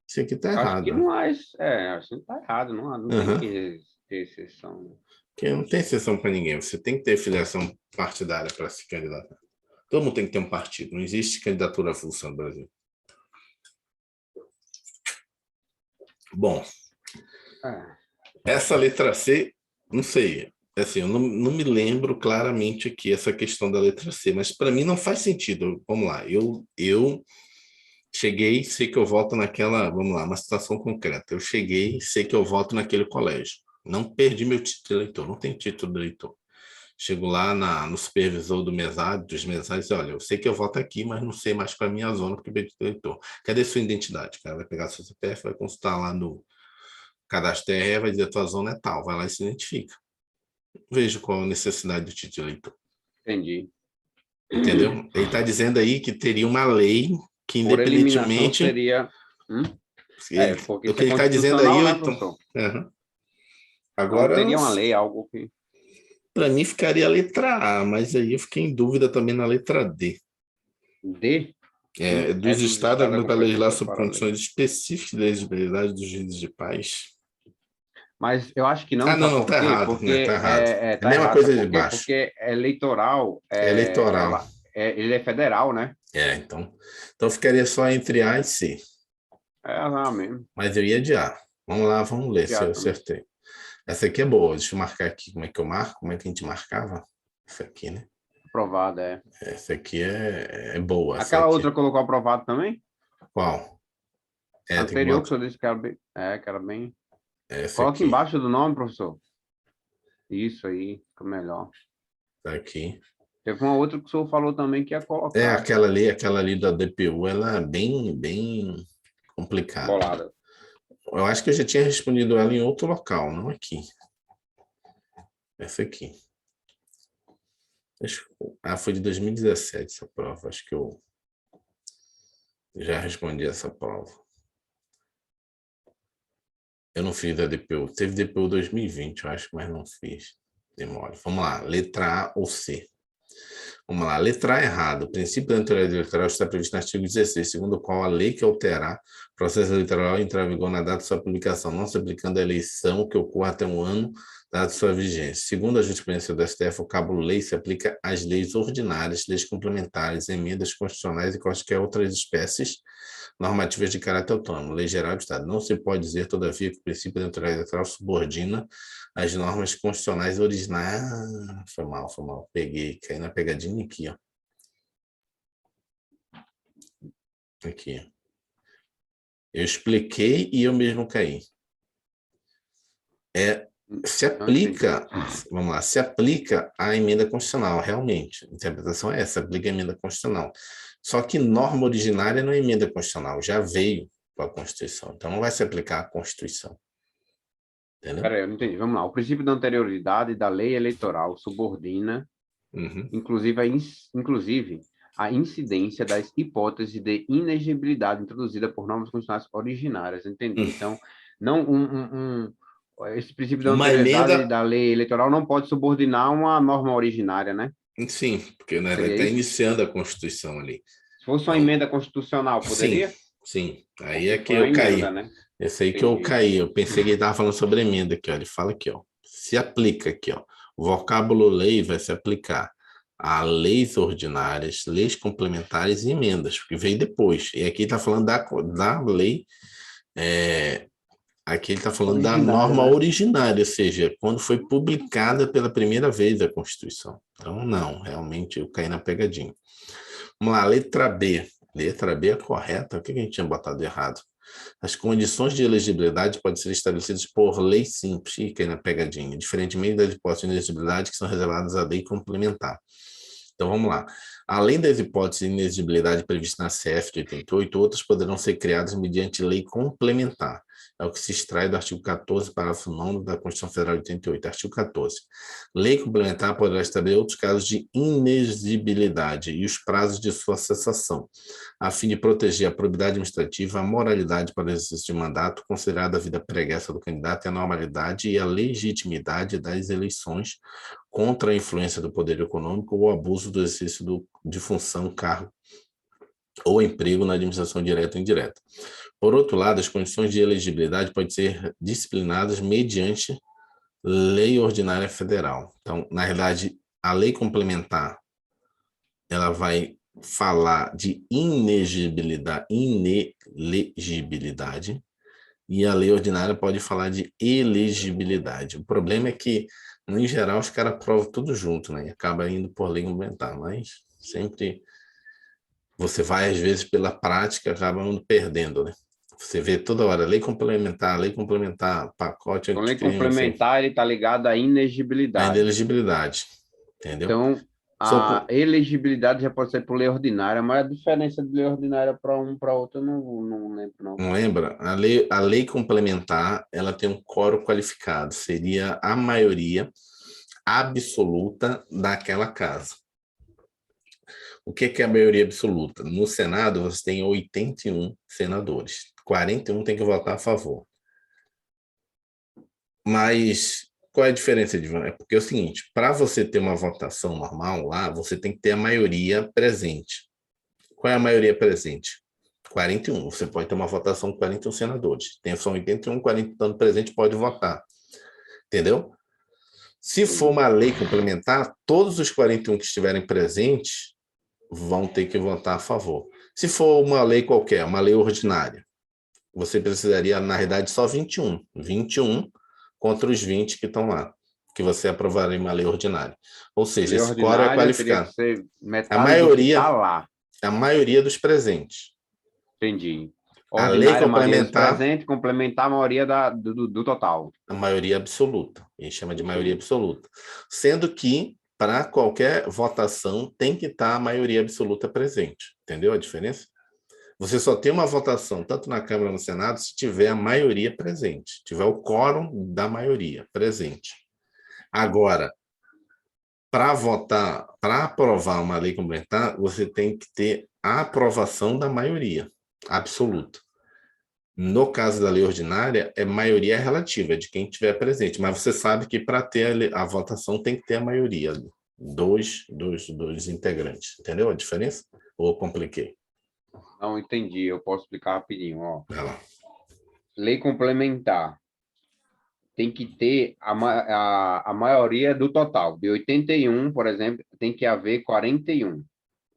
Speaker 1: Isso aqui está
Speaker 2: Acho que
Speaker 1: errado.
Speaker 2: não há, acho que não está errado, não tem
Speaker 1: Uhum.
Speaker 2: que ter exceção. Né?
Speaker 1: Porque não tem exceção para ninguém. Você tem que ter filiação partidária para se candidatar. Todo mundo tem que ter um partido. Não existe candidatura avulsa no Brasil. Bom,
Speaker 2: É.
Speaker 1: essa letra C, não sei. Assim, eu não me lembro claramente aqui essa questão da letra C, mas para mim não faz sentido. Vamos lá, eu cheguei, sei que eu voto naquela, vamos lá, uma situação concreta. Eu cheguei, sei que eu voto naquele colégio. Não perdi meu título de eleitor, não tem título de eleitor. Chego lá no supervisor do mesário, dos mesários, e olha, eu sei que eu voto aqui, mas não sei mais para a minha zona, porque perdi o eleitor. Cadê sua identidade? O cara vai pegar seu CPF, vai consultar lá no cadastro TRE, vai dizer tua zona é tal, vai lá e se identifica. Vejo qual a necessidade do título de eleitor.
Speaker 2: Entendi.
Speaker 1: Entendeu? Ele está dizendo aí que teria uma lei que,
Speaker 2: Por eliminação
Speaker 1: independentemente...
Speaker 2: seria. Porque
Speaker 1: O
Speaker 2: isso
Speaker 1: que
Speaker 2: é
Speaker 1: ele está dizendo aí,
Speaker 2: constitucional, né,
Speaker 1: então...
Speaker 2: professor?
Speaker 1: Uhum.
Speaker 2: Então
Speaker 1: Agora,
Speaker 2: teria uma lei, algo que.
Speaker 1: para mim, ficaria a letra A, mas aí eu fiquei em dúvida também na letra D.
Speaker 2: D é
Speaker 1: Dos
Speaker 2: dos
Speaker 1: estados
Speaker 2: estados a
Speaker 1: para legislar
Speaker 2: competência
Speaker 1: sobre
Speaker 2: para a lei.
Speaker 1: condições específicas de elegibilidade dos juízes de paz.
Speaker 2: Mas eu acho que não,
Speaker 1: Ah, não,
Speaker 2: sabe
Speaker 1: não,
Speaker 2: por
Speaker 1: tá
Speaker 2: quê?
Speaker 1: errado, né? Tá
Speaker 2: Porque
Speaker 1: errado. É a
Speaker 2: tá
Speaker 1: mesma
Speaker 2: errado,
Speaker 1: coisa
Speaker 2: sabe
Speaker 1: de
Speaker 2: por quê?
Speaker 1: baixo.
Speaker 2: Porque eleitoral,
Speaker 1: É eleitoral.
Speaker 2: ele é federal, né?
Speaker 1: Então ficaria só entre A e C.
Speaker 2: É lá mesmo,
Speaker 1: Mas eu ia de A. Vamos lá, vamos ler se eu
Speaker 2: piada também.
Speaker 1: acertei. Essa aqui é boa. Deixa eu marcar aqui como é que eu marco, como é que a gente marcava. Essa aqui, né?
Speaker 2: Aprovado, é.
Speaker 1: Essa aqui é boa, essa
Speaker 2: Aquela
Speaker 1: aqui.
Speaker 2: outra colocou aprovado também?
Speaker 1: Qual? Tem que
Speaker 2: Anterior, que o
Speaker 1: botar.
Speaker 2: senhor disse que era bem. Que era bem.
Speaker 1: Essa
Speaker 2: Coloca
Speaker 1: aqui.
Speaker 2: embaixo do nome, professor. Isso aí, fica melhor.
Speaker 1: Tá aqui.
Speaker 2: Teve uma outra que o senhor falou também que ia colocar.
Speaker 1: Aquela ali da DPU, ela é bem complicada.
Speaker 2: Bolada.
Speaker 1: Eu acho que eu já tinha respondido ela em outro local, não aqui. Essa aqui. Foi de 2017 essa prova. Acho que eu já respondi essa prova. Eu não fiz a DPU. Teve DPU 2020, eu acho, mas não fiz. Demora. Vamos lá. Letra A ou C? Vamos lá. Letra A errado. O princípio da neutralidade eleitoral está previsto no artigo 16, segundo o qual a lei que alterar o processo eleitoral entrará em vigor na data de sua publicação, não se aplicando à eleição que ocorra até um ano dada sua vigência. Segundo a jurisprudência do STF, o cabo-lei se aplica às leis ordinárias, leis complementares, emendas constitucionais e quaisquer outras espécies normativas de caráter autônomo, lei geral do Estado. Não se pode dizer, todavia, que o princípio da neutralidade eleitoral subordina as normas constitucionais originais. Foi mal. Peguei, caí na pegadinha aqui, ó. Aqui. Eu expliquei e eu mesmo caí. Se aplica, vamos lá, se aplica a emenda constitucional, realmente. A interpretação é essa, aplica a emenda constitucional. Só que norma originária não é emenda constitucional, já veio com a Constituição. Então não vai se aplicar à Constituição. Entendeu?
Speaker 2: Peraí, eu não entendi. Vamos lá. O princípio da anterioridade da lei eleitoral subordina, inclusive, a incidência das hipóteses de inegibilidade introduzida por normas constitucionais originárias. Entendi. Então, não esse princípio da
Speaker 1: Uma
Speaker 2: anterioridade
Speaker 1: emenda,
Speaker 2: da lei eleitoral não pode subordinar uma norma originária, né?
Speaker 1: sim, porque na verdade
Speaker 2: Seria
Speaker 1: está
Speaker 2: isso?
Speaker 1: iniciando a Constituição ali.
Speaker 2: Se fosse uma
Speaker 1: Então,
Speaker 2: emenda constitucional,
Speaker 1: sim,
Speaker 2: poderia?
Speaker 1: sim. Aí é
Speaker 2: Porque
Speaker 1: que
Speaker 2: foi uma
Speaker 1: eu
Speaker 2: emenda,
Speaker 1: caí.
Speaker 2: né?
Speaker 1: Esse aí que eu
Speaker 2: Entendi.
Speaker 1: caí. Eu pensei que ele estava falando sobre emenda aqui, ó. Ele fala aqui, ó. Se aplica aqui, ó. O vocábulo lei vai se aplicar a leis ordinárias, leis complementares e emendas, porque veio depois. E aqui está falando da lei, aqui ele está falando da
Speaker 2: Originária,
Speaker 1: norma
Speaker 2: né?
Speaker 1: originária, ou seja, quando foi publicada pela primeira vez a Constituição. Então, não, realmente eu caí na pegadinha. Vamos lá, letra B. Letra B é correta. O que a gente tinha botado errado? As condições de elegibilidade podem ser estabelecidas por lei simples, e caí na pegadinha, diferentemente das hipóteses de elegibilidade que são reservadas à lei complementar. Então vamos lá. Além das hipóteses de inexigibilidade previstas na CF de 88, outras poderão ser criadas mediante lei complementar. É o que se extrai do artigo 14, parágrafo 9 da Constituição Federal de 88. Artigo 14. Lei complementar poderá estabelecer outros casos de inexigibilidade e os prazos de sua cessação, a fim de proteger a probidade administrativa, a moralidade para o exercício de mandato, considerada a vida pregressa do candidato e a normalidade e a legitimidade das eleições contra a influência do poder econômico ou abuso do exercício de função, cargo ou emprego na administração direta ou indireta. Por outro lado, as condições de elegibilidade podem ser disciplinadas mediante lei ordinária federal. Então, na realidade, a lei complementar, ela vai falar de inelegibilidade, e a lei ordinária pode falar de elegibilidade. O problema é que, em geral, os caras aprovam tudo junto, né? E acaba indo por lei complementar, mas sempre você vai, às vezes, pela prática, acaba indo perdendo, né? Você vê toda hora lei complementar, pacote
Speaker 2: Então, lei
Speaker 1: anticrime, assim,
Speaker 2: complementar, ele está ligado à
Speaker 1: a
Speaker 2: inegibilidade.
Speaker 1: inelegibilidade, entendeu?
Speaker 2: Então, a elegibilidade já pode ser por lei ordinária, mas a diferença de lei ordinária para um para outro eu não lembro, não.
Speaker 1: Não lembra? A lei complementar, ela tem um quórum qualificado, seria a maioria absoluta daquela casa. O que é a maioria absoluta? No Senado, você tem 81 senadores. 41 tem que votar a favor. Mas qual é a diferença de... É porque é o seguinte, para você ter uma votação normal lá, você tem que ter a maioria presente. Qual é a maioria presente? 41. Você pode ter uma votação com 41 senadores. Tem só 81, 40 estando presente, pode votar. Entendeu? Se for
Speaker 2: Entendi.
Speaker 1: uma lei complementar, todos os 41 que estiverem presentes vão ter que votar a favor. Se for uma lei qualquer, uma lei ordinária, você precisaria, na realidade, só 21. 21 contra os 20 que estão lá, que você aprovaria uma lei ordinária. Ou seja,
Speaker 2: Lei
Speaker 1: esse quórum é
Speaker 2: ordinária teria que
Speaker 1: qualificado.
Speaker 2: ser
Speaker 1: A
Speaker 2: metade do que está
Speaker 1: maioria,
Speaker 2: lá.
Speaker 1: a maioria dos presentes.
Speaker 2: Entendi.
Speaker 1: A lei
Speaker 2: Ordinária, a maioria dos
Speaker 1: complementar,
Speaker 2: presentes, complementar a maioria do total.
Speaker 1: a maioria absoluta. A gente chama de maioria
Speaker 2: Absoluto.
Speaker 1: absoluta. Sendo que, para qualquer votação, tem que estar a maioria absoluta presente. Entendeu a diferença? Você só tem uma votação, tanto na Câmara como no Senado, se tiver a maioria presente, tiver o quórum da maioria presente. Agora, para votar, para aprovar uma lei complementar, você tem que ter a aprovação da maioria absoluta. No caso da lei ordinária, é maioria relativa, de quem estiver presente, mas você sabe que para ter a votação tem que ter a maioria, dois integrantes. Entendeu a diferença? Ou compliquei?
Speaker 2: Não entendi, eu posso explicar rapidinho. Ó.
Speaker 1: Vai lá.
Speaker 2: Lei complementar tem que ter a maioria do total. De 81, por exemplo, tem que haver 41,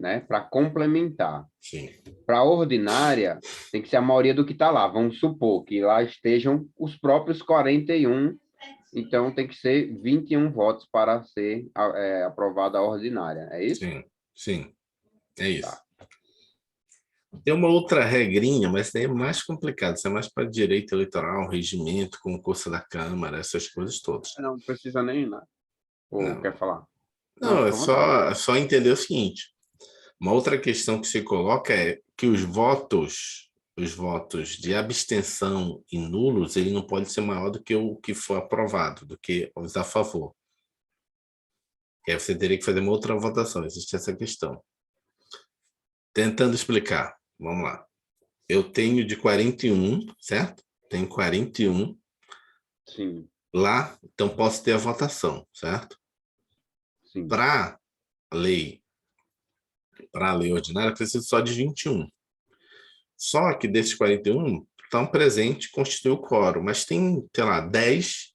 Speaker 2: né? Para complementar.
Speaker 1: Sim.
Speaker 2: Para ordinária, tem que ser a maioria do que está lá. Vamos supor que lá estejam os próprios 41, então tem que ser 21 votos para ser aprovada a ordinária. É isso?
Speaker 1: Sim, sim, é isso.
Speaker 2: Tá.
Speaker 1: Tem uma outra regrinha, mas daí é mais complicado. Isso é mais para direito eleitoral, regimento, concurso da Câmara, essas coisas todas.
Speaker 2: Não precisa nem nada. Ou
Speaker 1: Não,
Speaker 2: quer falar? Não,
Speaker 1: não,
Speaker 2: fica à vontade.
Speaker 1: é só entender o seguinte. Uma outra questão que se coloca é que os votos de abstenção e nulos, ele não pode ser maior do que o que for aprovado, do que os a favor. E aí você teria que fazer uma outra votação, existe essa questão. Tentando explicar, vamos lá. Eu tenho de 41, certo? Tenho 41.
Speaker 2: Sim.
Speaker 1: lá, então posso ter a votação, certo?
Speaker 2: Sim.
Speaker 1: Para a lei ordinária, preciso só de 21. Só que desses 41, estão presentes, constitui o quórum, mas tem, sei lá, 10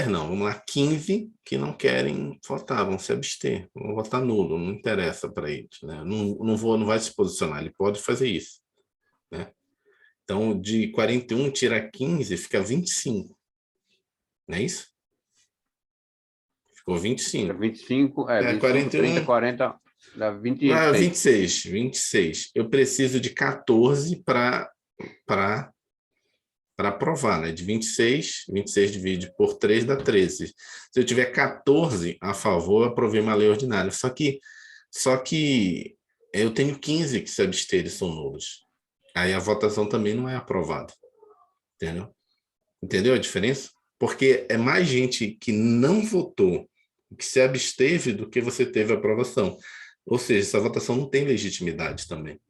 Speaker 1: não, vamos lá, 15 que não querem votar, vão se abster, vão votar nulo, não interessa para eles, né? Não vai se posicionar, ele pode fazer isso, né? Então, de 41, tira 15, fica 25, não é isso? Ficou 25.
Speaker 2: 25, 25, 30, 40, dá 26.
Speaker 1: 26. Eu preciso de 14 para aprovar, né? De 26 divide por 3 dá 13. Se eu tiver 14 a favor, eu aprovei uma lei ordinária. Só que eu tenho 15 que se absterem são nulos. Aí a votação também não é aprovada. Entendeu? Entendeu a diferença? Porque é mais gente que não votou, que se absteve, do que você teve aprovação. Ou seja, essa votação não tem legitimidade também.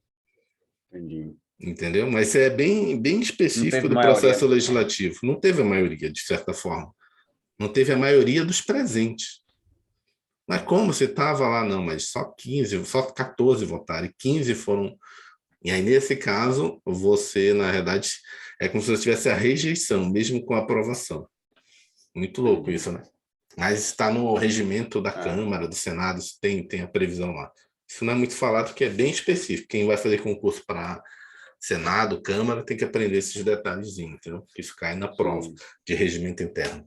Speaker 2: Entendi.
Speaker 1: Entendeu? Mas é bem específico do processo legislativo. Não teve a maioria, de certa forma. Não teve a maioria dos presentes. Mas como você estava lá, não, mas só 15, só 14 votaram, e 15 foram. E aí, nesse caso, você, na verdade, é como se você tivesse a rejeição, mesmo com a aprovação. Muito louco isso, né? Mas está no regimento da Câmara, do Senado, tem a previsão lá. Isso não é muito falado, porque é bem específico. Quem vai fazer concurso para Senado, Câmara, tem que aprender esses detalhezinhos, entendeu? Porque isso cai na prova de regimento interno.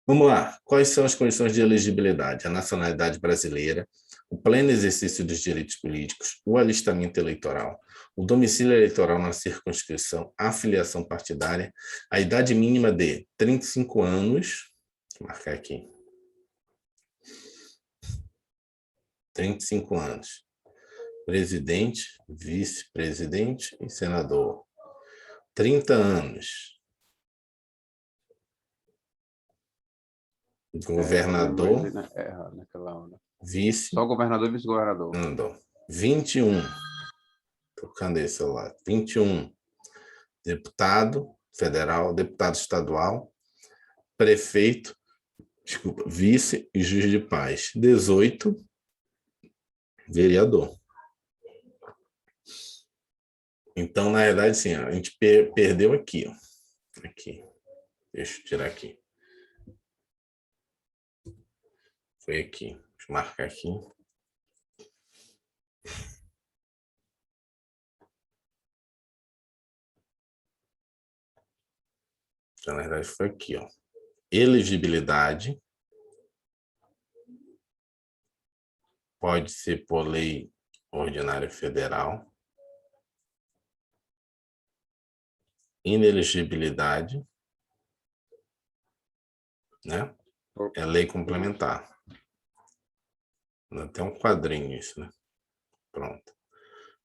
Speaker 1: Vamos lá. Quais são as condições de elegibilidade? A nacionalidade brasileira, o pleno exercício dos direitos políticos, o alistamento eleitoral, o domicílio eleitoral na circunscrição, a filiação partidária, a idade mínima de 35 anos, vou marcar aqui, 35 anos, presidente, vice-presidente e senador. 30 anos, governador, vice...
Speaker 2: Só governador e vice-governador.
Speaker 1: 21, tocando esse celular, 21, deputado federal, deputado estadual, prefeito, vice e juiz de paz. 18, vereador. Então, na verdade, sim, a gente perdeu aqui, ó. Aqui. Deixa eu tirar aqui. Foi aqui. Deixa eu marcar aqui. Então, na verdade, foi aqui, ó. Elegibilidade. Pode ser por lei ordinária federal. Inelegibilidade, né? É lei complementar. Tem um quadrinho isso, né? Pronto.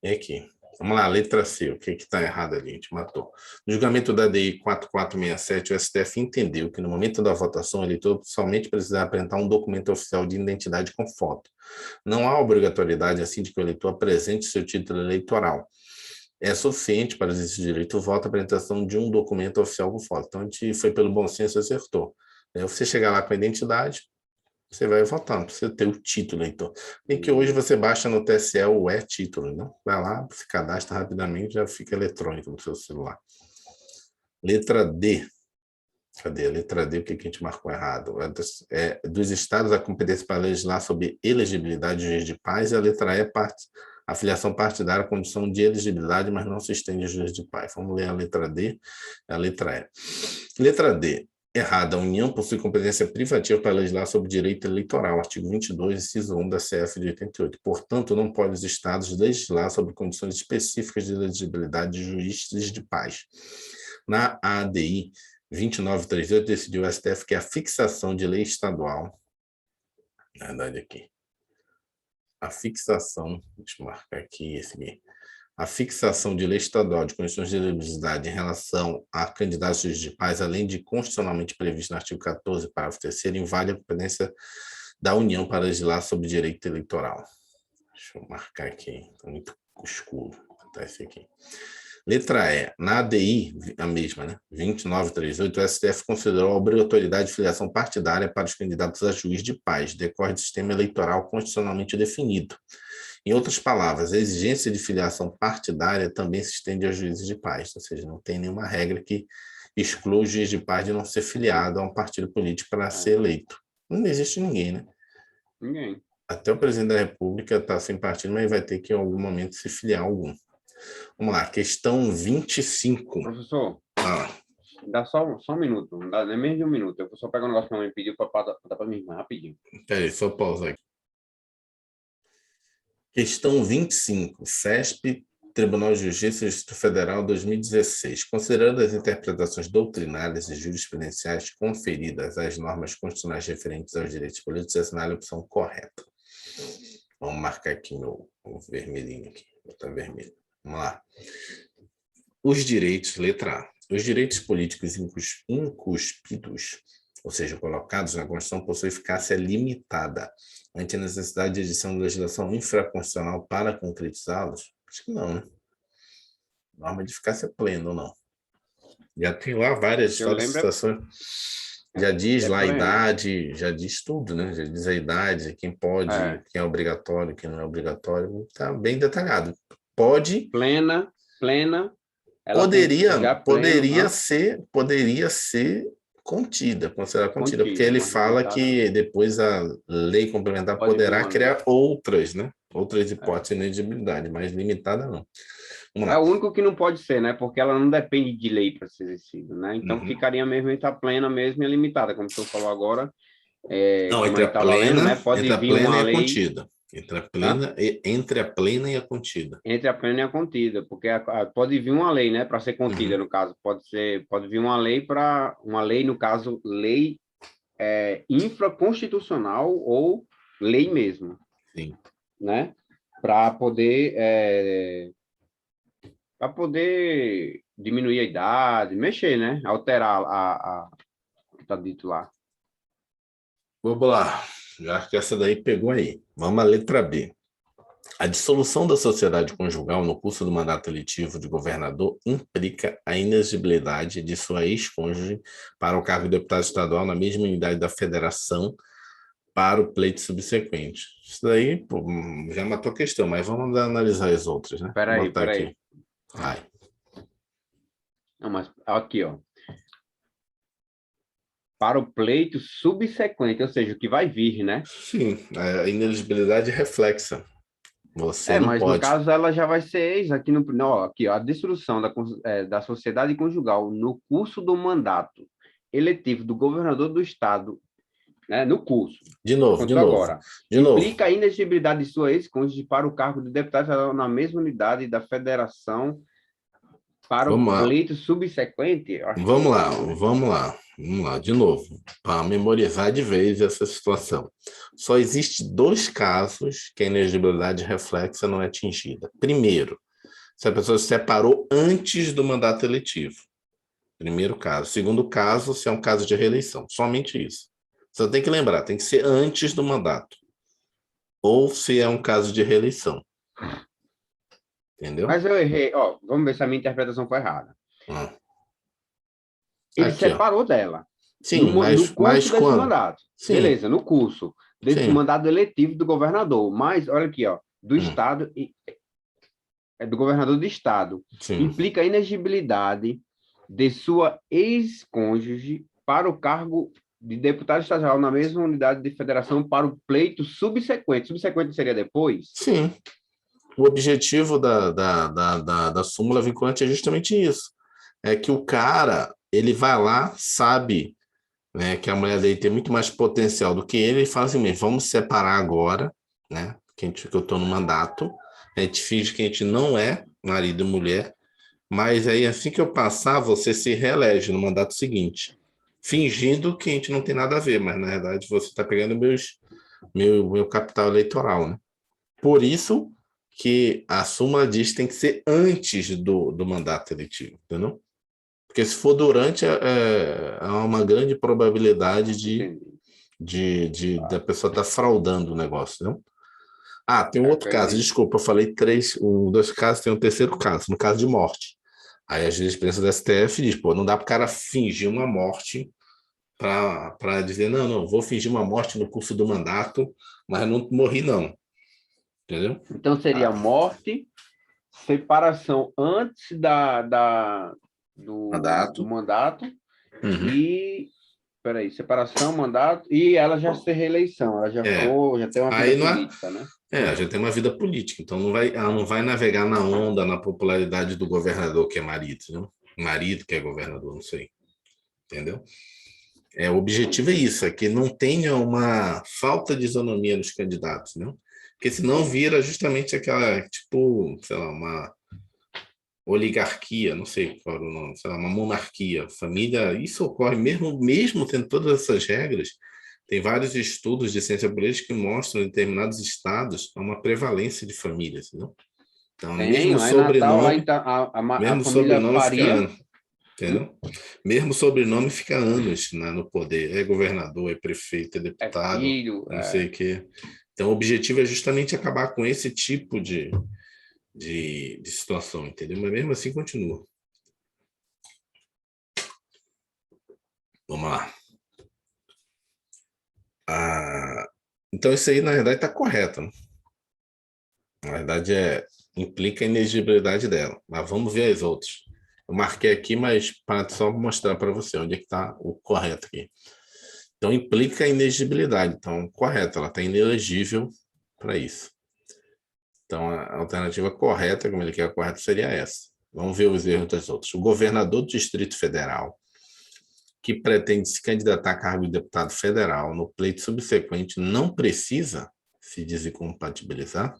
Speaker 1: E aqui. Vamos lá, letra C. O que está errado ali? A gente matou. No julgamento da DI 4467, o STF entendeu que no momento da votação, o eleitor somente precisava apresentar um documento oficial de identidade com foto. Não há obrigatoriedade, assim, de que o eleitor apresente seu título eleitoral. É suficiente para exercer o direito ao voto a apresentação de um documento oficial com foto. Então, a gente foi pelo bom senso e acertou. Você chegar lá com a identidade, você vai votar, não precisa ter o título, então. E que hoje você baixa no TSE o título, né? Vai lá, se cadastra rapidamente, já fica eletrônico no seu celular. Letra D. Cadê a letra D? O que a gente marcou errado? Dos estados a competência para legislar sobre elegibilidade de juiz de paz, e a letra E, a filiação partidária, condição de elegibilidade, mas não se estende a juiz de paz. Vamos ler a letra D, a letra E. Letra D. Errada. A União possui competência privativa para legislar sobre direito eleitoral, artigo 22, inciso 1 da CF de 88. Portanto, não podem os estados legislar sobre condições específicas de elegibilidade de juízes de paz. Na ADI 2938, decidiu o STF que a fixação de lei estadual, na verdade aqui, a fixação, deixa eu marcar aqui esse aqui, a fixação de lei estadual de condições de elegibilidade em relação a candidatos de paz, além de constitucionalmente previsto no artigo 14, parágrafo 3º, invade a competência da União para legislar sobre direito eleitoral. Deixa eu marcar aqui, está muito escuro, tá esse aqui. Letra E, na ADI, a mesma, né? 2938, o STF considerou a obrigatoriedade de filiação partidária para os candidatos a juiz de paz, decorre do sistema eleitoral constitucionalmente definido. Em outras palavras, a exigência de filiação partidária também se estende a juízes de paz, ou seja, não tem nenhuma regra que exclua o juiz de paz de não ser filiado a um partido político para ser eleito. Não existe ninguém, né?
Speaker 2: Ninguém.
Speaker 1: Até o presidente da República está sem partido, mas vai ter que, em algum momento, se filiar a algum. Vamos lá, questão 25.
Speaker 2: Professor, dá só um minuto, não dá nem menos de um minuto. Eu vou só pegar um negócio que a mãe pediu para dar para minha irmã, rapidinho.
Speaker 1: Peraí, só pausar aqui. Questão 25, CESP, Tribunal de Justiça do Distrito Federal, 2016. Considerando as interpretações doutrinárias e jurisprudenciais conferidas às normas constitucionais referentes aos direitos políticos, assinale a opção correta. Vamos marcar aqui meu vermelhinho aqui, botar vermelho. Vamos lá. Os direitos, letra A. Os direitos políticos incuspidos, ou seja, colocados na Constituição, possuem eficácia limitada. Ante a necessidade de edição de legislação infraconstitucional para concretizá-los? Acho que não, né? Norma de eficácia plena ou não? Já tem lá várias situações. Já diz lá a idade, já diz tudo, né? Já diz a idade, quem pode, quem é obrigatório, quem não é obrigatório. Está bem detalhado. Pode.
Speaker 2: Plena.
Speaker 1: Poderia ser contida, considerada contida, porque ele fala que depois a lei complementar poderá criar outras, né? Outras hipóteses de inelegibilidade, mas limitada não.
Speaker 2: É o único que não pode ser, né? Porque ela não depende de lei para ser exercida, né? Então ficaria mesmo entre a plena mesmo e a limitada, como o senhor falou agora.
Speaker 1: Não, entre a plena,
Speaker 2: né? Pode
Speaker 1: entre a
Speaker 2: vir
Speaker 1: plena
Speaker 2: uma
Speaker 1: e a
Speaker 2: lei...
Speaker 1: contida. Entre a plena e a contida.
Speaker 2: Entre a plena e a contida, porque pode vir uma lei, né, para ser contida, no caso. Pode vir uma lei, no caso, lei infraconstitucional ou lei mesmo.
Speaker 1: Sim.
Speaker 2: Né? Para poder diminuir a idade, mexer, né? Alterar o que está dito lá.
Speaker 1: Vamos lá. Já acho que essa daí pegou aí. Vamos à letra B. A dissolução da sociedade conjugal no curso do mandato eletivo de governador implica a inexigibilidade de sua ex-cônjuge para o cargo de deputado estadual na mesma unidade da federação para o pleito subsequente. Isso daí já matou a questão, mas vamos analisar as outras, né?
Speaker 2: Peraí.
Speaker 1: Vai.
Speaker 2: Não, mas aqui, ó. Para o pleito subsequente, ou seja, o que vai vir, né?
Speaker 1: Sim, a inelegibilidade reflexa. Você não
Speaker 2: mas
Speaker 1: pode.
Speaker 2: No caso ela já vai ser ex aqui aqui, ó, a dissolução da sociedade conjugal no curso do mandato eletivo do governador do estado, né, no curso.
Speaker 1: De novo.
Speaker 2: Implica a inexigibilidade de sua ex-cônjuge para o cargo de deputado estadual na mesma unidade da federação para o pleito subsequente.
Speaker 1: Vamos lá, de novo, para memorizar de vez essa situação. Só existe 2 casos que a inelegibilidade reflexa não é atingida. Primeiro, se a pessoa se separou antes do mandato eletivo. Primeiro caso. Segundo caso, se é um caso de reeleição. Somente isso. Só tem que lembrar, tem que ser antes do mandato. Ou se é um caso de reeleição. Entendeu?
Speaker 2: Mas eu errei. Ó, vamos ver se a minha interpretação foi errada. Ele
Speaker 1: Aqui,
Speaker 2: separou dela.
Speaker 1: Sim,
Speaker 2: no curso desse
Speaker 1: quando?
Speaker 2: mandato.
Speaker 1: Sim.
Speaker 2: Beleza, no curso desse mandato eletivo do governador. Mas, olha aqui, ó, do estado, do governador do estado.
Speaker 1: Sim.
Speaker 2: Implica a inegibilidade de sua ex-cônjuge para o cargo de deputado estadual na mesma unidade de federação para o pleito subsequente. Subsequente seria depois?
Speaker 1: Sim. O objetivo da súmula vinculante é justamente isso. É que o cara, ele vai lá, sabe, né, que a mulher dele tem muito mais potencial do que ele, e fala assim mesmo, vamos separar agora, né, que eu estou no mandato, a gente finge que a gente não é marido e mulher, mas aí assim que eu passar, você se reelege no mandato seguinte, fingindo que a gente não tem nada a ver, mas na verdade você está pegando meu capital eleitoral, né? Por isso que a súmula diz que tem que ser antes do mandato eletivo, entendeu? Porque se for durante, há uma grande probabilidade da pessoa estar fraudando o negócio, não? Tem um outro caso, desculpa, eu falei 2 casos, tem um terceiro caso, no caso de morte. Aí a jurisprudência do STF diz, pô, não dá para o cara fingir uma morte para dizer, não, vou fingir uma morte no curso do mandato, mas não morri, não. Entendeu?
Speaker 2: Então, seria morte, separação antes do
Speaker 1: Mandato.
Speaker 2: mandato
Speaker 1: Uhum.
Speaker 2: e... Peraí, separação, mandato, e ela já ser reeleição, ela já já tem uma vida
Speaker 1: Aí não é,
Speaker 2: política, né?
Speaker 1: já tem uma vida política, então ela não vai navegar na onda, na popularidade do governador que é marido, né? Marido que é governador, não sei. Entendeu? O objetivo é isso, é que não tenha uma falta de isonomia nos candidatos, né? Porque senão vira justamente aquela, tipo, sei lá, uma oligarquia, não sei qual era o nome, sei lá, uma monarquia, família. Isso ocorre mesmo tendo todas essas regras. Tem vários estudos de ciência política que mostram em determinados estados uma prevalência de famílias, não? Então,
Speaker 2: Tem, lá em Natal, lá a
Speaker 1: mesmo
Speaker 2: família
Speaker 1: sobrenome fica
Speaker 2: Faria.
Speaker 1: anos, entendeu? Mesmo sobrenome fica anos, né, no poder. É governador, é prefeito, é
Speaker 2: É
Speaker 1: deputado,
Speaker 2: filho,
Speaker 1: não sei o quê. Então, o objetivo é justamente acabar com esse tipo de situação, entendeu? Mas mesmo assim continua. Vamos lá. Então, isso aí, na verdade, está correto, né? Na verdade, implica a inexigibilidade dela. Mas vamos ver as outras. Eu marquei aqui, mas para só mostrar para você onde é que está o correto aqui. Então, implica a inexigibilidade. Então, correto, ela está inelegível para isso. Então, a alternativa correta, como ele quer correta, seria essa. Vamos ver os erros das outras. O governador do Distrito Federal, que pretende se candidatar a cargo de deputado federal no pleito subsequente, não precisa se desincompatibilizar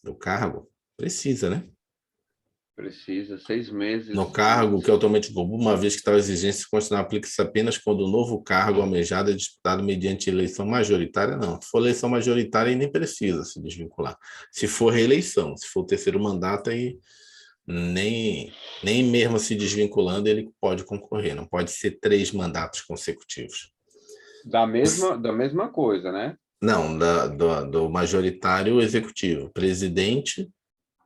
Speaker 1: do cargo? Precisa, né?
Speaker 2: precisa, 6 meses.
Speaker 1: No cargo que atualmente ocupa, uma vez que tal exigência constitucional aplica-se apenas quando o novo cargo almejado é disputado mediante eleição majoritária, não. Se for eleição majoritária, nem precisa se desvincular. Se for reeleição, se for o terceiro mandato, aí nem mesmo se desvinculando ele pode concorrer, não pode ser 3 mandatos consecutivos.
Speaker 2: Da mesma coisa, né?
Speaker 1: Não, do majoritário executivo, presidente,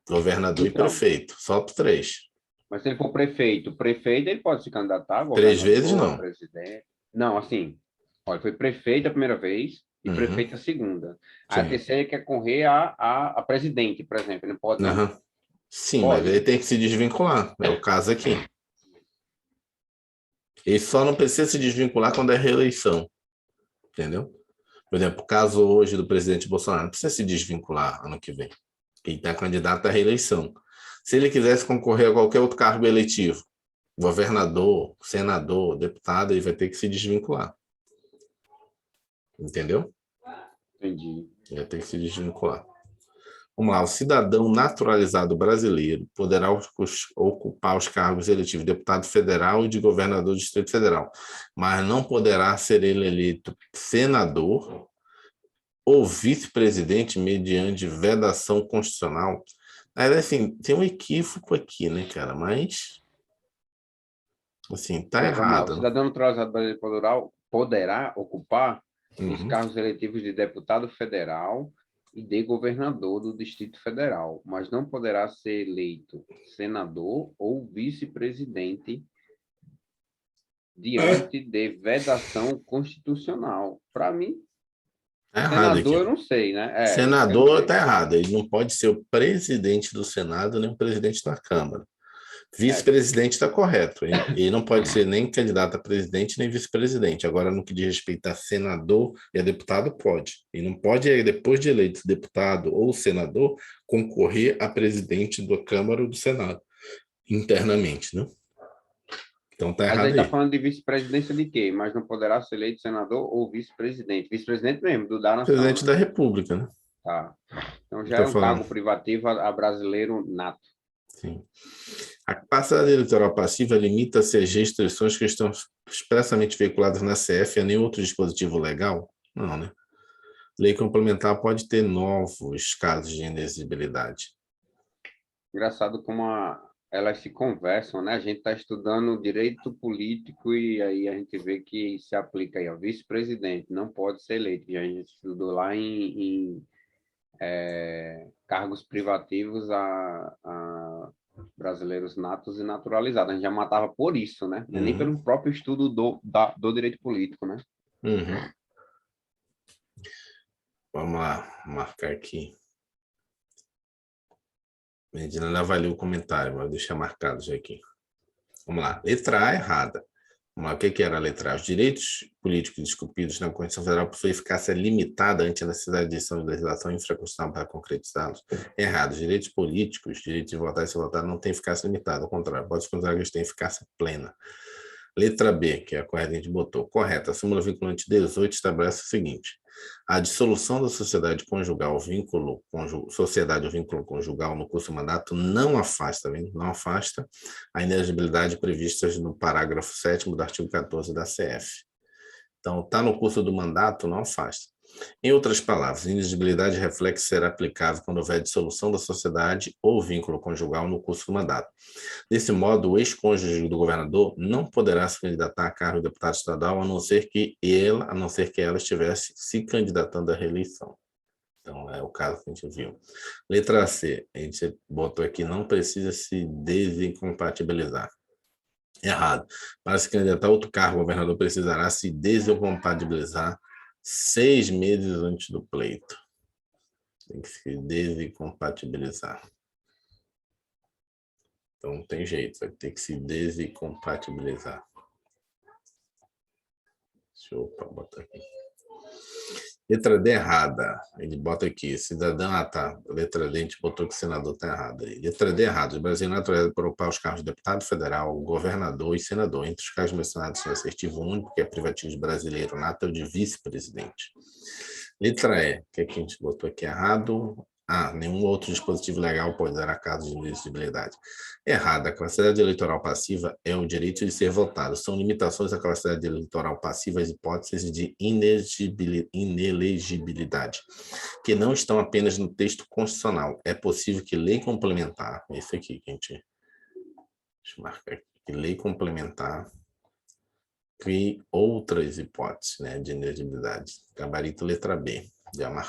Speaker 1: governador e
Speaker 2: Então,
Speaker 1: prefeito, só 3.
Speaker 2: mas se ele for prefeito ele pode se candidatar a
Speaker 1: 3 vezes
Speaker 2: governador, a
Speaker 1: não.
Speaker 2: presidente. Não, assim, olha, foi prefeito a primeira vez e
Speaker 1: Uhum,
Speaker 2: prefeito a segunda. Aí a
Speaker 1: sim.
Speaker 2: terceira ele quer correr a presidente, por exemplo. Ele não pode, não?
Speaker 1: Uhum. Sim, mas
Speaker 2: Pode.
Speaker 1: ele tem que se desvincular. É o caso aqui. Ele só não precisa se desvincular quando é reeleição. Entendeu? Por exemplo, o caso hoje do presidente Bolsonaro, não precisa se desvincular ano que vem. Ele está candidato à reeleição. Se ele quisesse concorrer a qualquer outro cargo eletivo, governador, senador, deputado, ele vai ter que se desvincular. Entendeu?
Speaker 2: Entendi.
Speaker 1: Ele vai ter que se desvincular. Vamos lá, o cidadão naturalizado brasileiro poderá ocupar os cargos eletivos de deputado federal e de governador do Distrito Federal, mas não poderá ser ele eleito senador ou vice-presidente mediante vedação constitucional. Aí, assim, tem um equívoco aqui, né, cara? Mas, assim, tá
Speaker 2: Vamos lá. O
Speaker 1: errado.
Speaker 2: cidadão naturalizado brasileiro poderá ocupar os
Speaker 1: Uhum.
Speaker 2: cargos eletivos de deputado federal e de governador do Distrito Federal, mas não poderá ser eleito senador ou vice-presidente diante de vedação constitucional. Para mim,
Speaker 1: Tá errado
Speaker 2: senador
Speaker 1: aqui.
Speaker 2: eu não sei, né? Isso que eu não
Speaker 1: Senador tá
Speaker 2: sei.
Speaker 1: errado. Ele não pode ser o presidente do Senado nem o presidente da Câmara.
Speaker 2: É,
Speaker 1: Vice-presidente está correto. Ele não pode ser nem candidato a presidente nem vice-presidente. Agora, no que diz respeito a senador e a deputado, pode. E não pode, depois de eleito deputado ou senador, concorrer a presidente da Câmara ou do Senado, internamente, né? Então tá
Speaker 2: mas aí
Speaker 1: errado
Speaker 2: está
Speaker 1: aí.
Speaker 2: falando de vice-presidência de quê? Mas não poderá ser eleito senador ou vice-presidente. Vice-presidente mesmo, da nação,
Speaker 1: Presidente
Speaker 2: né?
Speaker 1: da República, né?
Speaker 2: Tá. Então já
Speaker 1: Estou
Speaker 2: é um
Speaker 1: falando.
Speaker 2: cargo privativo a brasileiro nato.
Speaker 1: Sim. A passada eleitoral passiva limita-se às restrições que estão expressamente veiculadas na CF a nenhum outro dispositivo legal? Não, né? Lei complementar pode ter novos casos de inexigibilidade.
Speaker 2: Engraçado como elas se conversam, né? A gente está estudando direito político e aí a gente vê que se aplica aí, ó, vice-presidente, não pode ser eleito. E a gente estudou lá em cargos privativos brasileiros natos e naturalizados. A gente já matava por isso, né? Nem pelo próprio estudo do direito político, né?
Speaker 1: Vamos lá, marcar aqui. Medina não avaliou o comentário, mas vou deixar marcado já aqui. Vamos lá. Letra A errada. Vamos lá. O que era a letra A? Os direitos políticos discutidos na Constituição Federal possuem eficácia limitada ante a necessidade de edição de legislação infraconstitucional para concretizá-los. Errado. Os direitos políticos, direito de votar e ser votado, não têm eficácia limitada. Ao contrário, pode-se considerar que eles têm eficácia plena. Letra B, que é a correta que a gente botou. Correta. A súmula vinculante 18 estabelece o seguinte: a dissolução da sociedade conjugal, sociedade ou vínculo conjugal no curso do mandato não afasta, não afasta a inelegibilidade prevista no parágrafo 7º do artigo 14 da CF. Então, está no curso do mandato, não afasta. Em outras palavras, a inelegibilidade reflexo será aplicável quando houver dissolução da sociedade ou vínculo conjugal no curso do mandato. Desse modo, o ex-cônjuge do governador não poderá se candidatar a cargo de deputado estadual, a não ser que ela estivesse se candidatando à reeleição. Então, é o caso que a gente viu. Letra C, a gente botou aqui, não precisa se desincompatibilizar. Errado. Para se candidatar a outro cargo, o governador precisará se desincompatibilizar 6 meses antes do pleito. Tem que se desincompatibilizar. Então, não tem jeito, vai ter que se desincompatibilizar. Deixa eu botar aqui. Letra D errada. Ele bota aqui, cidadão, tá. Letra D, a gente botou que o senador está errado. Letra D errada. O Brasil é naturalizado para ocupar os cargos de deputado federal, governador e senador. Entre os cargos mencionados, o assertivo único, que é privativo de brasileiro nato, é o de vice-presidente. Letra E, que a gente botou aqui errado. Nenhum outro dispositivo legal pode dar a caso de inelegibilidade. Errada. A capacidade eleitoral passiva é o direito de ser votado. São limitações à capacidade eleitoral passiva as hipóteses de inelegibilidade, que não estão apenas no texto constitucional. É possível que lei complementar, esse aqui que a gente... Deixa eu marcar aqui. Lei complementar crie outras hipóteses, né, de inelegibilidade. Gabarito letra B.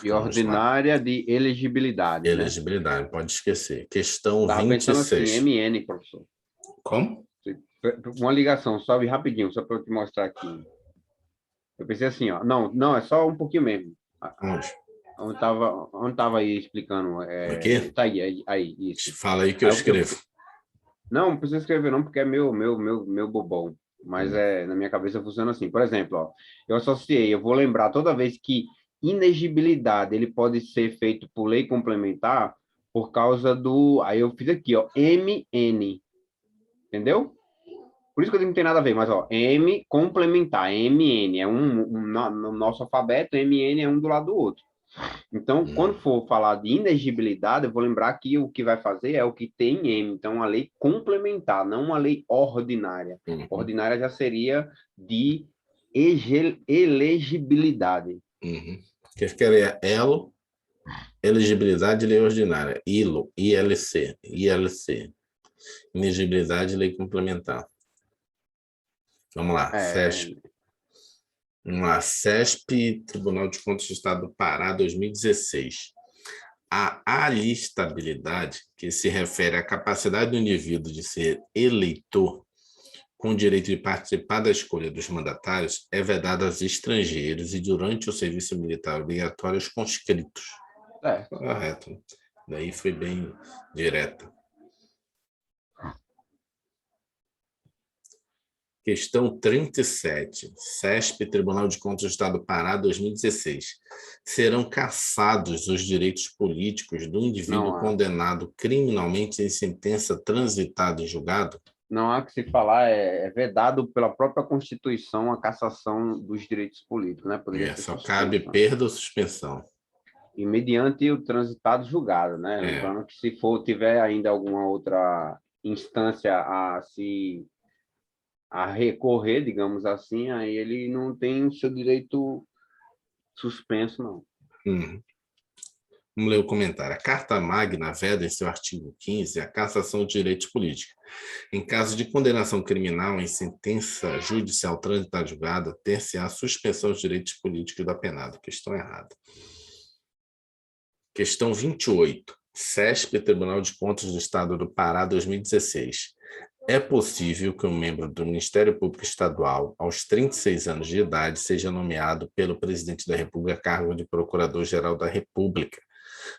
Speaker 2: E ordinária de elegibilidade.
Speaker 1: Elegibilidade, né? Pode esquecer. Questão 26.
Speaker 2: Pensando assim, MN, professor.
Speaker 1: Como?
Speaker 2: Uma ligação, sobe rapidinho, só para eu te mostrar aqui. Eu pensei assim, ó. Não, é só um pouquinho mesmo. Onde estava aí explicando?
Speaker 1: Aqui?
Speaker 2: Tá aí, isso.
Speaker 1: Fala aí que eu escrevo.
Speaker 2: Não precisa escrever não, porque é meu bobão. Mas na minha cabeça funciona assim. Por exemplo, ó, eu vou lembrar toda vez que inegibilidade ele pode ser feito por lei complementar por causa do... Aí eu fiz aqui, ó, MN. Entendeu? Por isso que não tem nada a ver, mas ó, M complementar, MN é no nosso alfabeto, MN é um do lado do outro. Então, quando for falar de inegibilidade, eu vou lembrar que o que vai fazer é o que tem em M. Então, uma lei complementar, não uma lei ordinária. Ordinária já seria de elegibilidade.
Speaker 1: Que quer elo, elegibilidade e lei ordinária. ILO, ILC. Inegibilidade e lei complementar. Vamos lá, CESP. Vamos lá, CESP, Tribunal de Contas do Estado do Pará, 2016. A alistabilidade, que se refere à capacidade do indivíduo de ser eleitor com o direito de participar da escolha dos mandatários, é vedada aos estrangeiros e durante o serviço militar obrigatório aos conscritos. Correto. Daí foi bem direta. Questão 37. CESP, Tribunal de Contas do Estado do Pará, 2016. Serão cassados os direitos políticos do indivíduo condenado criminalmente em sentença transitada em julgado?
Speaker 2: Não há que se falar, é vedado pela própria Constituição a cassação dos direitos políticos, né?
Speaker 1: Poderia ser só cabe perda ou suspensão.
Speaker 2: E mediante o transitado julgado, né? Lembrando que se tiver ainda alguma outra instância a recorrer, digamos assim, aí ele não tem o seu direito suspenso, não.
Speaker 1: Vamos ler o comentário. A Carta Magna veda em seu artigo 15 a cassação de direitos políticos. Em caso de condenação criminal em sentença judicial transitada julgada, ter-se-á a suspensão dos direitos políticos do apenado. Questão errada. Questão 28. CESP, Tribunal de Contas do Estado do Pará, 2016. É possível que um membro do Ministério Público Estadual, aos 36 anos de idade, seja nomeado pelo presidente da República a cargo de Procurador-Geral da República,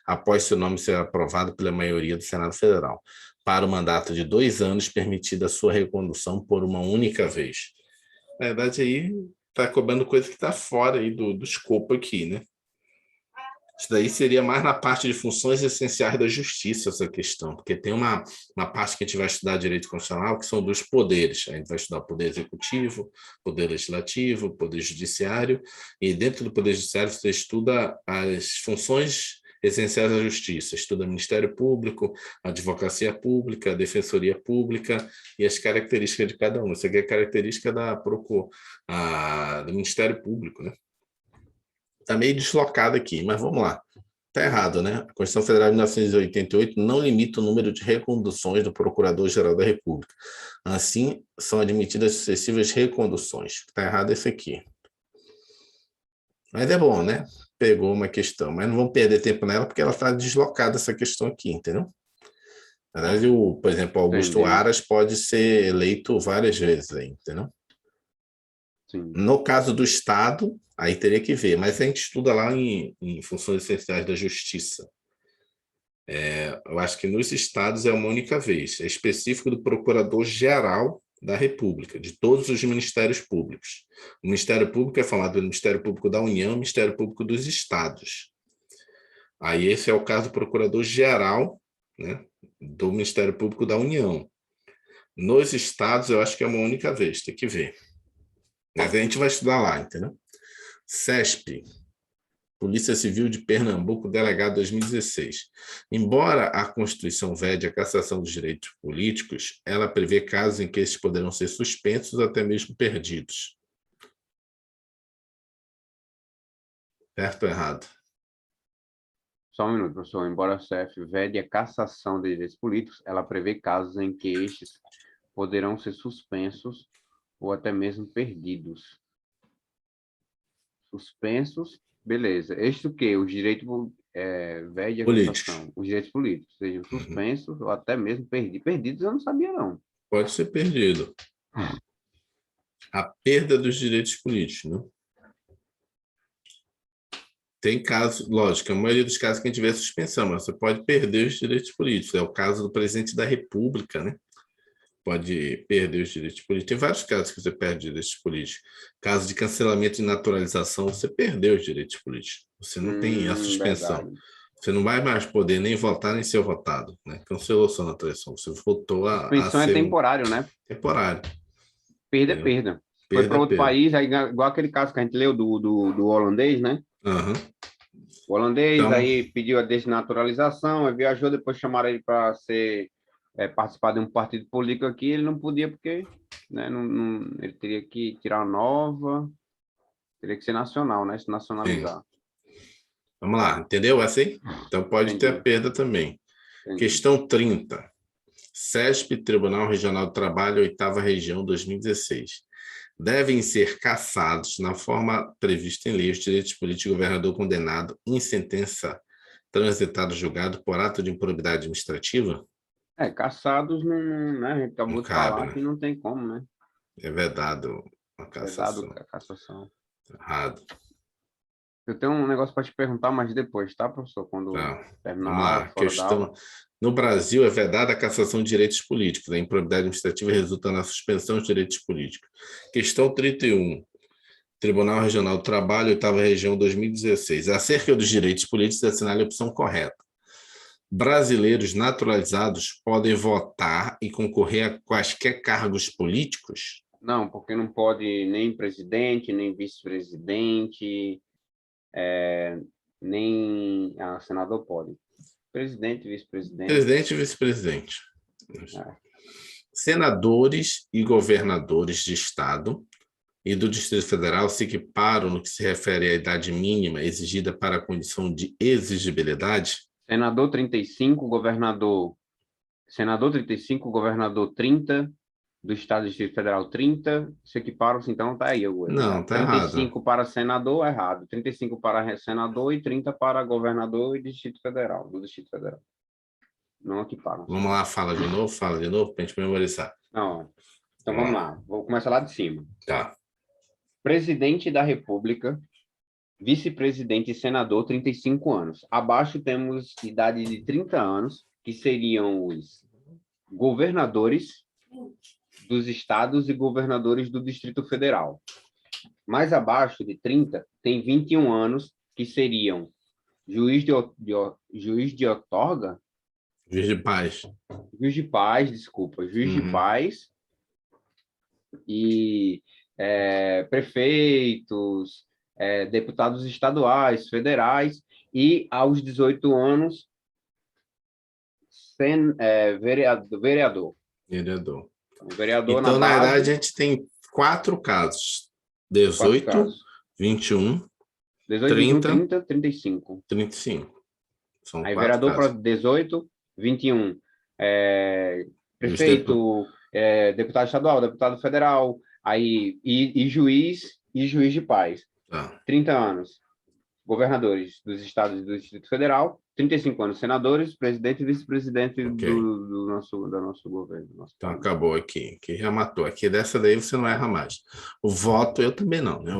Speaker 1: após seu nome ser aprovado pela maioria do Senado Federal, para o mandato de 2 anos, permitida a sua recondução por uma única vez. Na verdade, aí está cobrando coisa que está fora aí do escopo aqui, né? Isso daí seria mais na parte de funções essenciais da justiça, essa questão, porque tem uma parte que a gente vai estudar direito constitucional, que são dos poderes. A gente vai estudar o poder executivo, poder legislativo, poder judiciário, e dentro do poder judiciário você estuda as funções essenciais da justiça, estuda Ministério Público, Advocacia Pública, Defensoria Pública e as características de cada um. Isso aqui é característica do Ministério Público, né? Está meio deslocado aqui, mas vamos lá. Está errado, né? A Constituição Federal de 1988 não limita o número de reconduções do Procurador-Geral da República. Assim, são admitidas sucessivas reconduções. Está errado esse aqui. Mas é bom, né? Pegou uma questão, mas não vamos perder tempo nela porque ela está deslocada essa questão aqui, entendeu? Na verdade, por exemplo, Augusto Aras pode ser eleito várias vezes aí, entendeu? Sim. No caso do Estado, aí teria que ver, mas a gente estuda lá em funções essenciais da justiça. Eu acho que nos estados é uma única vez. É específico do Procurador-Geral da República, de todos os ministérios públicos. O Ministério Público é falado do Ministério Público da União e Ministério Público dos Estados. Aí esse é o caso do Procurador-Geral, né, do Ministério Público da União. Nos estados, eu acho que é uma única vez, tem que ver. Mas a gente vai estudar lá, entendeu? CESP, Polícia Civil de Pernambuco, delegado 2016. Embora a Constituição vede a cassação dos direitos políticos, ela prevê casos em que estes poderão ser suspensos ou até mesmo perdidos. Certo ou errado?
Speaker 2: Só um minuto, professor. Embora a CEF vede a cassação de direitos políticos, ela prevê casos em que estes poderão ser suspensos ou até mesmo perdidos. Suspensos, beleza. Este o quê? Os direitos vede a cassação. Os direitos políticos, sejam suspensos ou até mesmo perdidos. Perdidos eu não sabia, não.
Speaker 1: Pode ser perdido. A perda dos direitos políticos, né? Tem casos, lógico, a maioria dos casos que a gente vê é suspensão, mas você pode perder os direitos políticos. É o caso do presidente da República, né? Pode perder os direitos políticos. Tem vários casos que você perde direitos políticos. Caso de cancelamento e naturalização, você perdeu os direitos políticos. Você não tem a suspensão. Verdade. Você não vai mais poder nem votar nem ser votado, né? Cancelou sua naturalização. Você voltou a
Speaker 2: suspensão é temporário, né?
Speaker 1: Temporário.
Speaker 2: Perda é perda. Foi para outro país, aí, igual aquele caso que a gente leu do holandês, né?
Speaker 1: Uhum.
Speaker 2: O holandês então, aí pediu a desnaturalização, aí viajou, depois chamaram ele para participar de um partido político aqui, ele não podia porque, né, ele teria que tirar nova, teria que ser nacional, né? Se nacionalizar.
Speaker 1: Sim. Vamos lá, entendeu assim? Então pode ter a perda também. Entendi. Questão 30. CESP, Tribunal Regional do Trabalho, 8ª Região, 2016. Devem ser cassados, na forma prevista em lei, os direitos políticos do governador condenado em sentença transitada julgado por ato de improbidade administrativa?
Speaker 2: Cassados, não, né? A gente acabou de falar, né? Que não tem como, né?
Speaker 1: É vedado a cassação.
Speaker 2: Vedado a cassação.
Speaker 1: Errado.
Speaker 2: Eu tenho um negócio para te perguntar, mas depois, tá, professor? Quando terminar
Speaker 1: Vamos lá. Questão. No Brasil, é vedada a cassação de direitos políticos. A improbidade administrativa resulta na suspensão dos direitos políticos. Questão 31. Tribunal Regional do Trabalho, 8ª Região, 2016. Acerca dos direitos políticos, assinale a opção correta. Brasileiros naturalizados podem votar e concorrer a quaisquer cargos políticos?
Speaker 2: Não, porque não pode nem presidente, nem vice-presidente, nem senador pode. Presidente e vice-presidente.
Speaker 1: Presidente e vice-presidente. Senadores e governadores de estado e do Distrito Federal se equiparam no que se refere à idade mínima exigida para a condição de exigibilidade?
Speaker 2: Senador 35, governador... Senador 35, governador 30, do Estado do Distrito Federal 30, se equiparam-se, então tá aí.
Speaker 1: Não, tá errado.
Speaker 2: 35 para senador, errado. 35 para senador e 30 para governador e Distrito Federal, do Distrito Federal. não equiparam.
Speaker 1: Vamos lá, fala de novo, para a gente memorizar.
Speaker 2: Não, então vamos lá. Vou começar lá de cima.
Speaker 1: Tá.
Speaker 2: Presidente da República, vice-presidente e senador, 35 anos. Abaixo temos idade de 30 anos, que seriam os governadores dos estados e governadores do Distrito Federal. Mais abaixo de 30, tem 21 anos, que seriam juiz de outorga?
Speaker 1: Juiz de paz.
Speaker 2: Juiz de paz, desculpa. Juiz de paz e prefeitos, deputados estaduais, federais, e aos 18 anos, vereador.
Speaker 1: Vereador.
Speaker 2: O vereador
Speaker 1: então,
Speaker 2: na
Speaker 1: na
Speaker 2: base,
Speaker 1: verdade, a gente tem 4 casos. 18, 21,
Speaker 2: 18,
Speaker 1: 30,
Speaker 2: 21, 30, 35.
Speaker 1: 35. São
Speaker 2: Aí,
Speaker 1: 4
Speaker 2: vereador para
Speaker 1: casos.
Speaker 2: 18, 21. Prefeito, deputado estadual, deputado federal, aí, e juiz de paz.
Speaker 1: Tá.
Speaker 2: 30 anos, governadores dos estados e do Distrito Federal. 35 anos, senadores, presidente e vice-presidente do nosso governo.
Speaker 1: Então, acabou aqui, que já matou. Aqui dessa daí você não erra mais. O voto, eu também não. Né?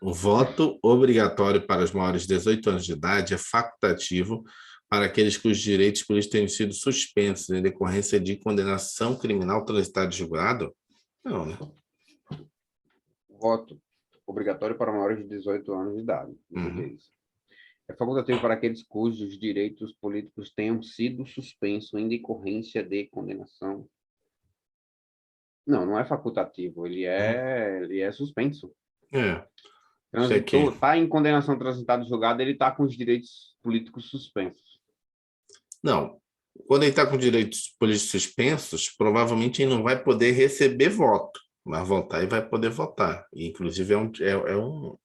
Speaker 1: O voto obrigatório para os maiores de 18 anos de idade é facultativo para aqueles cujos direitos políticos tenham sido suspensos em decorrência de condenação criminal transitada de julgado? Não, né?
Speaker 2: Voto obrigatório para maiores de 18 anos de idade. É facultativo para aqueles cujos direitos políticos tenham sido suspensos em decorrência de condenação. Não, não é facultativo, ele é suspenso. Transitou, está em condenação transitada de julgado, ele está com os direitos políticos suspensos.
Speaker 1: Não, quando ele está com direitos políticos suspensos, provavelmente ele não vai poder receber voto, mas votar e vai poder votar. E, inclusive,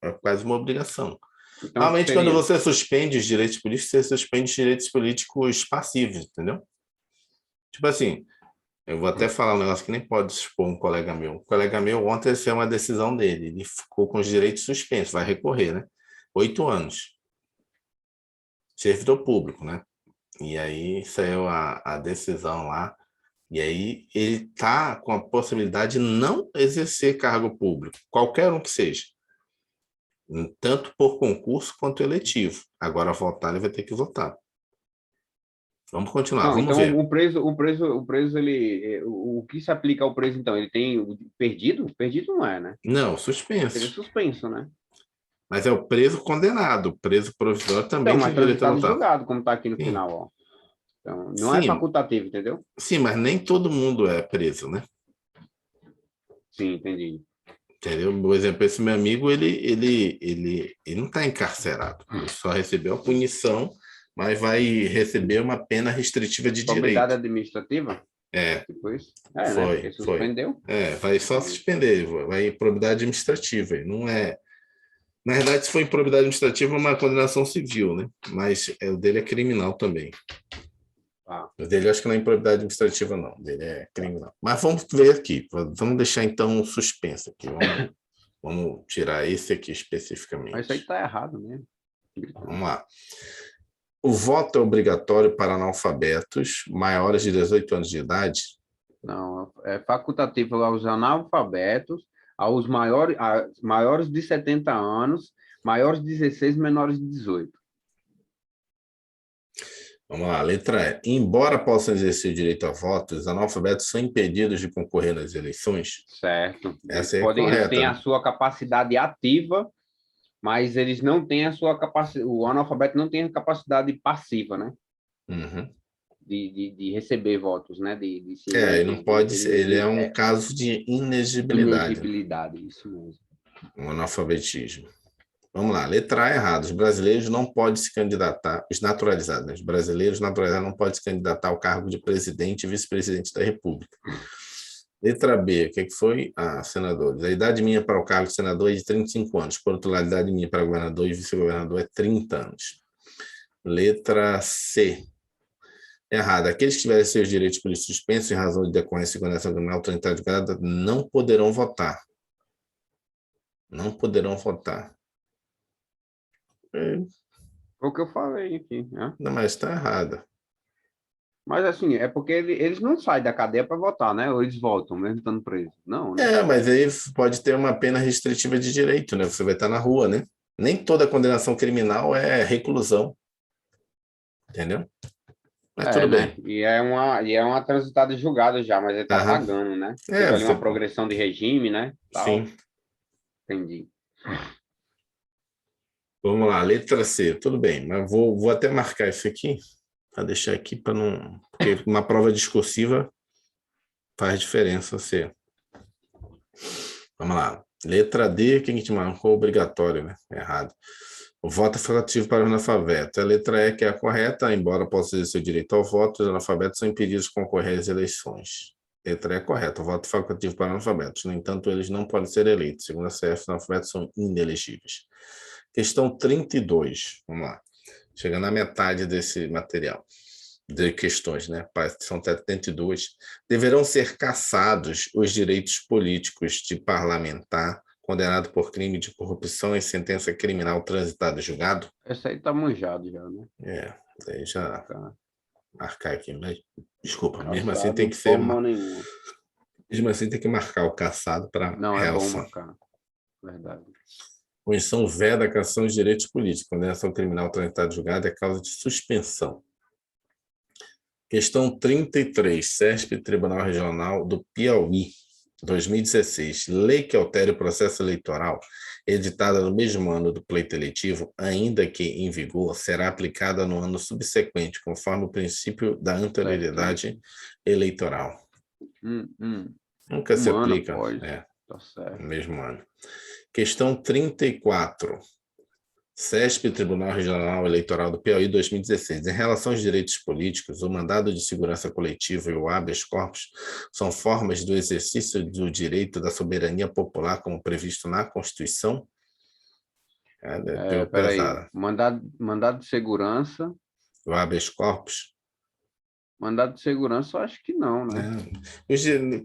Speaker 1: é quase uma obrigação. Então, normalmente, quando você suspende os direitos políticos, você suspende os direitos políticos passivos, entendeu? Tipo assim, eu vou até falar um negócio que nem pode expor um colega meu. Um colega meu, ontem, essa é uma decisão dele. Ele ficou com os direitos suspensos, vai recorrer, né? 8 anos. Servidor público, né? E aí saiu a decisão lá. E aí ele está com a possibilidade de não exercer cargo público, qualquer um que seja. Tanto por concurso quanto eletivo. Agora, votar, ele vai ter que votar. Vamos continuar, vamos ver.
Speaker 2: O preso, ele, o que se aplica ao preso, então? Ele tem perdido? Perdido não é, né?
Speaker 1: Não, suspenso.
Speaker 2: Ele é suspenso, né?
Speaker 1: Mas é o preso condenado. O preso provisório também tem direito a votar.
Speaker 2: Julgado, como está aqui no final, ó. Então, não é facultativo, entendeu?
Speaker 1: Sim, mas nem todo mundo é preso, né?
Speaker 2: Sim, entendi.
Speaker 1: Entendeu? Por exemplo, esse meu amigo, ele não está encarcerado. Ele só recebeu a punição, mas vai receber uma pena restritiva de direito.
Speaker 2: Probidade administrativa?
Speaker 1: Depois?
Speaker 2: Né? Porque suspendeu.
Speaker 1: Vai só suspender, vai probidade administrativa. Não é... Na verdade, se for improbidade administrativa, é uma condenação civil, né? Mas o dele é criminal também. O dele acho que não é improbidade administrativa, não. O dele é criminal. Mas vamos ver aqui. Vamos deixar, então, suspenso aqui. Vamos tirar esse aqui especificamente.
Speaker 2: Mas isso aí está errado mesmo.
Speaker 1: Vamos lá. O voto é obrigatório para analfabetos maiores de 18 anos de idade?
Speaker 2: Não, é facultativo aos analfabetos, aos maiores de 70 anos, maiores de 16, menores de 18.
Speaker 1: Vamos lá, letra E. Embora possam exercer o direito a voto, os analfabetos são impedidos de concorrer nas eleições?
Speaker 2: Certo.
Speaker 1: Essa é correta.
Speaker 2: Eles têm a sua capacidade ativa, mas eles não têm a sua capacidade... O analfabeto não tem a capacidade passiva, né? De receber votos, né?
Speaker 1: Ele não pode ser, ele é um caso de inexigibilidade.
Speaker 2: Inexigibilidade, isso mesmo.
Speaker 1: Um analfabetismo. Vamos lá, letra A errado. Os brasileiros não podem se candidatar, os naturalizados, né? Os brasileiros naturalizados não podem se candidatar ao cargo de presidente e vice-presidente da República. Letra B, o que foi? Senadores. A idade mínima para o cargo de senador é de 35 anos. Por outro lado, a idade mínima para governador e vice-governador é 30 anos. Letra C. Errado. Aqueles que tiverem seus direitos políticos suspensos em razão de decorrência de condenação criminal transitada de julgado não poderão votar. Não poderão votar.
Speaker 2: Foi o que eu falei aqui, né?
Speaker 1: Não, mas está errado.
Speaker 2: Mas, assim, é porque eles não saem da cadeia para votar, né? Ou eles voltam, mesmo estando presos. Não, né?
Speaker 1: Mas aí pode ter uma pena restritiva de direito, né? Você vai estar na rua, né? Nem toda condenação criminal é reclusão, entendeu? Mas
Speaker 2: É,
Speaker 1: tudo
Speaker 2: né?
Speaker 1: bem.
Speaker 2: E é uma transitada julgada já, mas ele tá
Speaker 1: Aham.
Speaker 2: pagando, né? Teve ali uma
Speaker 1: Você...
Speaker 2: progressão de regime, né? Tal.
Speaker 1: Sim.
Speaker 2: Entendi.
Speaker 1: Vamos lá, letra C, tudo bem, mas vou até marcar isso aqui, para deixar aqui para não. Porque uma prova discursiva faz diferença C. Vamos lá. Letra D, que a gente marcou obrigatório, né? Errado. O voto é facultativo para o analfabeto. A letra E, que é a correta, embora possa exercer o direito ao voto, os analfabetos são impedidos de concorrer às eleições. Letra E é correta. O voto é facultativo para analfabetos. No entanto, eles não podem ser eleitos. Segundo a CF, os analfabetos são inelegíveis. Questão 32. Vamos lá. Chegando à metade desse material de questões, né? São 72. Deverão ser cassados os direitos políticos de parlamentar condenado por crime de corrupção em sentença criminal transitada e julgado?
Speaker 2: Esse aí tá manjado já, né?
Speaker 1: Aí já
Speaker 2: Tá
Speaker 1: marcar aqui, mas desculpa, mesmo assim tem
Speaker 2: caçado
Speaker 1: que
Speaker 2: de
Speaker 1: ser,
Speaker 2: forma nenhuma.
Speaker 1: mesmo assim tem que marcar o cassado para
Speaker 2: Não, é bom
Speaker 1: realçar.
Speaker 2: marcar. Verdade.
Speaker 1: Punição veda a cassação de direitos políticos. Condenação criminal transitada e julgada é causa de suspensão. Questão 33, CESP, Tribunal Regional do Piauí, 2016. Lei que altere o processo eleitoral, editada no mesmo ano do pleito eletivo, ainda que em vigor, será aplicada no ano subsequente, conforme o princípio da anterioridade
Speaker 2: Certíssimo.
Speaker 1: eleitoral.
Speaker 2: Hum.
Speaker 1: Nunca se
Speaker 2: Um ano
Speaker 1: aplica,
Speaker 2: após. Tá
Speaker 1: no
Speaker 2: certo.
Speaker 1: mesmo ano. Questão 34. CESP, Tribunal Regional Eleitoral do Piauí, 2016. Em relação aos direitos políticos, o mandado de segurança coletiva e o habeas corpus são formas do exercício do direito da soberania popular, como previsto na Constituição? Pelo
Speaker 2: Peraí.
Speaker 1: pesado.
Speaker 2: Mandado de segurança.
Speaker 1: O habeas corpus?
Speaker 2: Mandado de segurança, eu acho que não, né?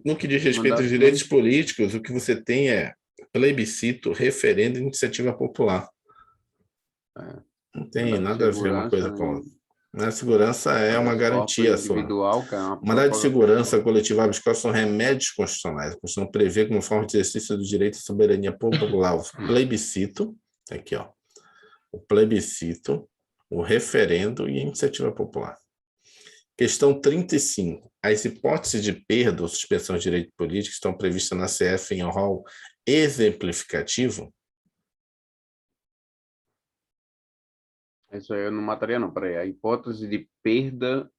Speaker 1: No que diz respeito aos
Speaker 2: Mandado
Speaker 1: direitos
Speaker 2: de.
Speaker 1: políticos, o que você tem é plebiscito, referendo e iniciativa popular.
Speaker 2: É,
Speaker 1: Não tem
Speaker 2: mandado de
Speaker 1: nada a ver uma
Speaker 2: segurança,
Speaker 1: coisa com a outra. A segurança é uma
Speaker 2: habeas corpus
Speaker 1: garantia sua.
Speaker 2: individual, que é uma
Speaker 1: O mandado de
Speaker 2: própria
Speaker 1: segurança
Speaker 2: pessoa.
Speaker 1: coletiva habeas corpus são remédios constitucionais. A Constituição prevê como forma de exercício do direito à soberania popular o plebiscito, aqui, ó, o plebiscito, o referendo e a iniciativa popular. Questão 35. As hipóteses de perda ou suspensão de direito político estão previstas na CF em rol exemplificativo?
Speaker 2: Isso aí eu não mataria, não. Peraí. A hipótese de perda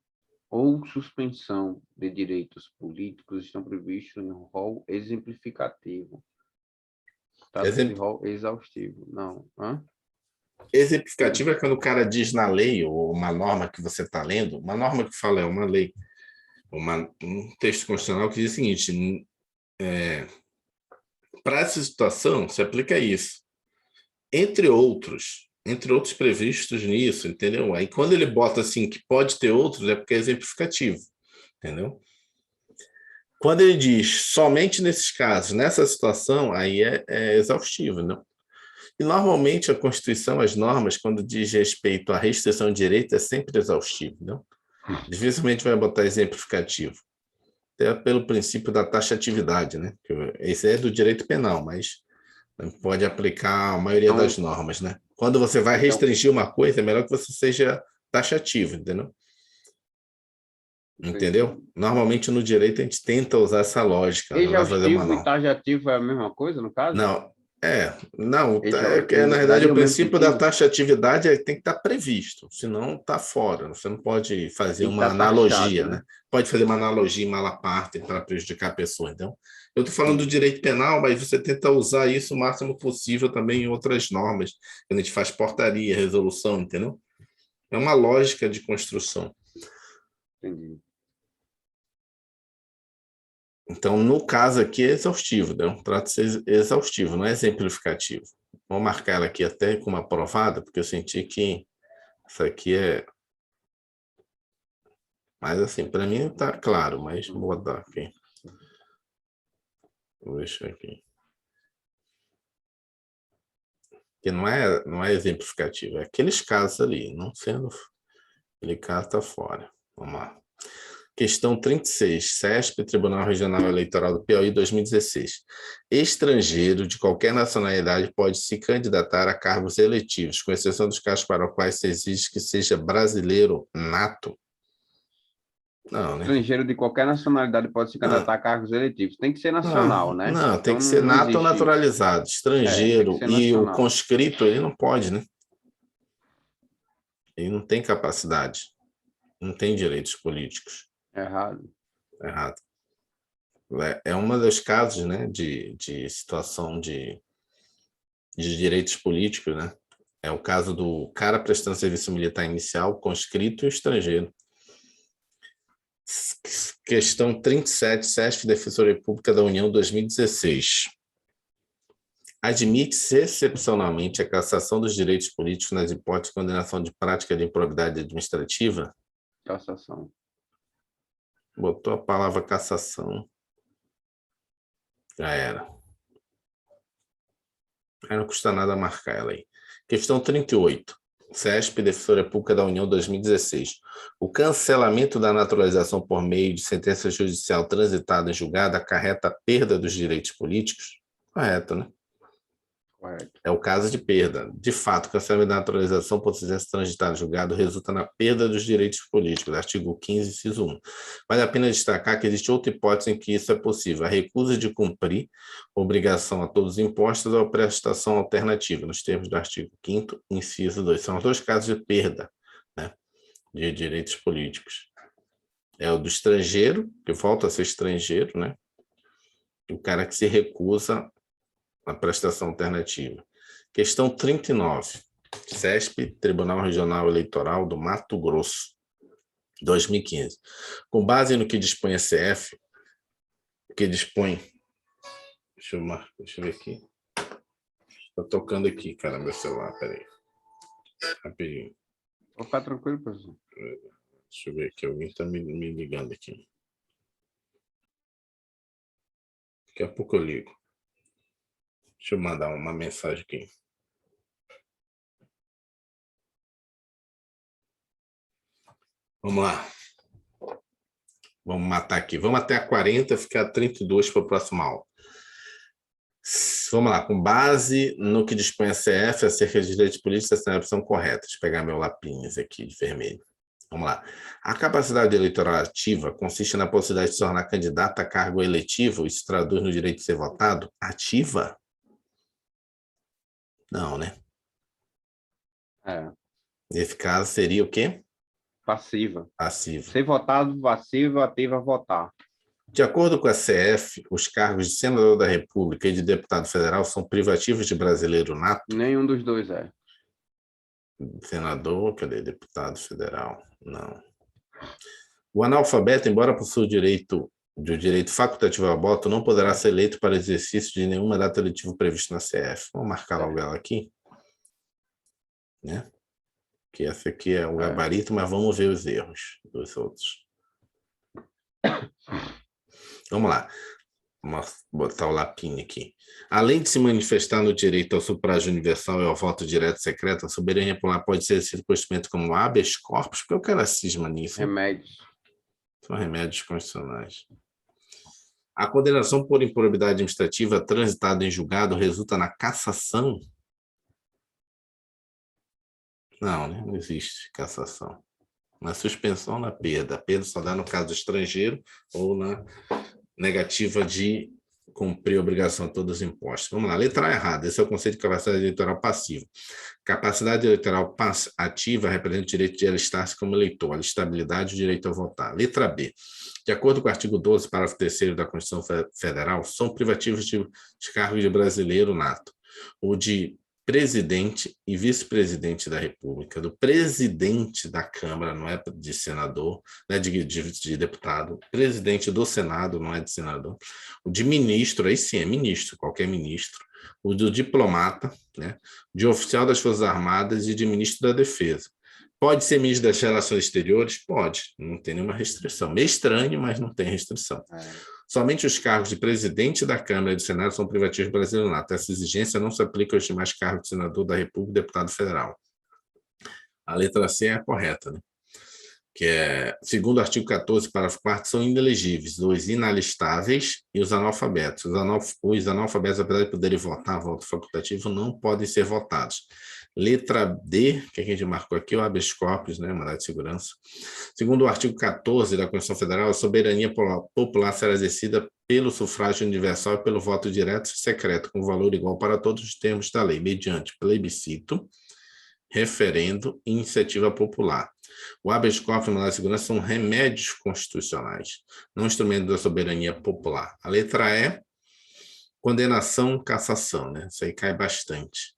Speaker 2: ou suspensão de direitos políticos estão previstos em rol exemplificativo. Trata-se de rol exaustivo. Não. Hã?
Speaker 1: Exemplificativo é quando o cara diz na lei, ou uma norma que você está lendo, uma norma que fala é uma lei, um texto constitucional que diz o seguinte: para essa situação, se aplica isso. Entre outros previstos nisso, entendeu? Aí quando ele bota assim que pode ter outros, é porque é exemplificativo, entendeu? Quando ele diz somente nesses casos, nessa situação, aí é exaustivo, não? E normalmente a Constituição, as normas, quando diz respeito à restrição de direito, é sempre exaustivo, não? Dificilmente vai botar exemplificativo. Até pelo princípio da taxatividade, né? Esse é do direito penal, mas pode aplicar a maioria das
Speaker 2: Então,
Speaker 1: normas, né? Quando você vai
Speaker 2: então,
Speaker 1: restringir uma coisa, é melhor que você seja taxativo, entendeu? Entendeu?
Speaker 2: entendi.
Speaker 1: Normalmente no direito a gente tenta usar essa lógica, não vai fazer uma
Speaker 2: Exaustivo e
Speaker 1: norma.
Speaker 2: taxativo é a mesma coisa, no caso?
Speaker 1: Não, não, na realidade
Speaker 2: Daria
Speaker 1: o
Speaker 2: o mesmo
Speaker 1: princípio da
Speaker 2: sentido?
Speaker 1: taxatividade tem que estar previsto, senão está fora. Você não pode fazer
Speaker 2: Tem que
Speaker 1: uma
Speaker 2: estar taxado,
Speaker 1: analogia,
Speaker 2: né?
Speaker 1: né? Pode fazer uma analogia em mala parte para prejudicar a pessoa. Então, eu estou falando do
Speaker 2: Entendi.
Speaker 1: direito penal, mas você tenta usar isso o máximo possível também em outras normas, quando a gente faz portaria, resolução, entendeu? É uma lógica de construção.
Speaker 2: Entendi.
Speaker 1: Então, no caso aqui é exaustivo, né? Trata-se exaustivo, não é exemplificativo. Vou marcar ela aqui até como aprovada, porque eu senti que isso aqui é. Mas, assim, para mim está claro, mas vou botar aqui. Vou deixar aqui. Porque não é exemplificativo, é aqueles casos ali, não sendo. Aquele caso está fora. Vamos lá. Questão 36, CESP, Tribunal Regional Eleitoral do Piauí, 2016. Estrangeiro de qualquer nacionalidade pode se candidatar a cargos eletivos, com exceção dos casos para os quais se exige que seja brasileiro nato. Não, né?
Speaker 2: Estrangeiro de qualquer nacionalidade pode se candidatar a cargos eletivos. Tem que ser nacional, né?
Speaker 1: Não, tem
Speaker 2: Então,
Speaker 1: que ser
Speaker 2: não
Speaker 1: nato ou
Speaker 2: existe.
Speaker 1: naturalizado. Estrangeiro
Speaker 2: Tem que ser
Speaker 1: e o
Speaker 2: nacional.
Speaker 1: conscrito, ele não pode, né? Ele não tem capacidade. Não tem direitos políticos.
Speaker 2: Errado.
Speaker 1: Errado. É um dos casos, né, de situação de direitos políticos, né? É o caso do cara prestando serviço militar inicial, conscrito e estrangeiro. Questão 37, CESP, Defensoria Pública da União, 2016. Admite-se excepcionalmente a cassação dos direitos políticos nas hipóteses de condenação de prática de improbidade administrativa?
Speaker 2: Cassação.
Speaker 1: Botou a palavra cassação. Já era. Aí não custa nada marcar ela aí. Questão 38. CESP, Defensoria Pública da União, 2016. O cancelamento da naturalização por meio de sentença judicial transitada em julgado acarreta a perda dos direitos políticos? Correto, né?
Speaker 2: Correto.
Speaker 1: É o caso de perda. De fato, o cancelamento da naturalização por sentença transitada em julgado resulta na perda dos direitos políticos, artigo 15, inciso 1. Vale a pena destacar que existe outra hipótese em que isso é possível, a recusa de cumprir obrigação a todos os impostos ou a prestação alternativa, nos termos do artigo 5º, inciso 2. São os dois casos de perda, né, de direitos políticos. É o do estrangeiro, que volta a ser estrangeiro, né? O cara que se recusa a prestação alternativa. Questão 39. CESP, Tribunal Regional Eleitoral do Mato Grosso, 2015. Com base no que dispõe a CF, o que dispõe... Deixa eu ver aqui. Está tocando aqui, cara, meu celular, peraí. Rapidinho.
Speaker 2: Vou ficar tranquilo, professor.
Speaker 1: Deixa eu ver aqui, alguém está me ligando aqui. Daqui a pouco eu ligo. Deixa eu mandar uma mensagem aqui. Vamos lá. Vamos matar aqui. Vamos até a 40, ficar 32 para a próxima aula. Vamos lá. Com base no que dispõe a CF acerca de direitos políticos, essa é a opção correta. Deixa eu pegar meu lapinhas aqui de vermelho. Vamos lá. A capacidade eleitoral ativa consiste na possibilidade de se tornar candidato a cargo eletivo. Isso traduz no direito de ser votado? Ativa? Não, né? Nesse caso, seria o quê?
Speaker 2: Passiva.
Speaker 1: Passiva.
Speaker 2: Ser votado, passiva, ativa, votar.
Speaker 1: De acordo com a CF, os cargos de senador da República e de deputado federal são privativos de brasileiro nato?
Speaker 2: Nenhum dos dois é.
Speaker 1: Senador, cadê? Deputado federal? Não. O analfabeto, embora possua o direito facultativo ao voto, não poderá ser eleito para exercício de nenhuma data eletiva prevista na CF. Vamos marcar logo ela aqui. Né? Que essa aqui é o gabarito, mas vamos ver os erros dos outros. Vamos lá. Vamos botar o lapinho aqui. Além de se manifestar no direito ao sufrágio universal e ao voto direto secreto, a soberania popular pode ser exercida por instrumento como habeas corpus, porque o cara cisma nisso.
Speaker 2: Remédios.
Speaker 1: São remédios constitucionais. A condenação por improbidade administrativa transitada em julgado resulta na cassação? Não, né? Não existe cassação. Na suspensão, na perda. A perda só dá no caso do estrangeiro ou na negativa de cumprir a obrigação a todos os impostos. Vamos lá, letra A errada. Esse é o conceito de capacidade eleitoral passiva. Capacidade eleitoral ativa representa o direito de alistar-se como eleitor, a estabilidade e o direito a votar. Letra B. De acordo com o artigo 12, parágrafo 3º da Constituição Federal, são privativos de cargos de brasileiro nato, ou de presidente e vice-presidente da República, do presidente da Câmara, não é de senador, não é de deputado, presidente do Senado, não é de senador, o de ministro, aí sim é ministro, qualquer ministro, o do diplomata, né, de oficial das Forças Armadas e de ministro da Defesa. Pode ser ministro das Relações Exteriores? Pode, não tem nenhuma restrição. Meio estranho, mas não tem restrição. Somente os cargos de presidente da Câmara e do Senado são privativos brasileiros nato. Essa exigência não se aplica aos demais cargos de senador da República e deputado federal. A letra C é a correta, né? que é, segundo o artigo 14, parágrafo 4º, são inelegíveis os inalistáveis e os analfabetos. Os analfabetos, apesar de poderem votar, voto facultativo, não podem ser votados. Letra D, que a gente marcou aqui, o habeas corpus, né, mandado de segurança. Segundo o artigo 14 da Constituição Federal, a soberania popular será exercida pelo sufrágio universal e pelo voto direto e secreto, com valor igual para todos os termos da lei, mediante plebiscito, referendo e iniciativa popular. O habeas corpus e mandado de segurança são remédios constitucionais, não instrumento da soberania popular. A letra E, condenação, cassação, né? Isso aí cai bastante.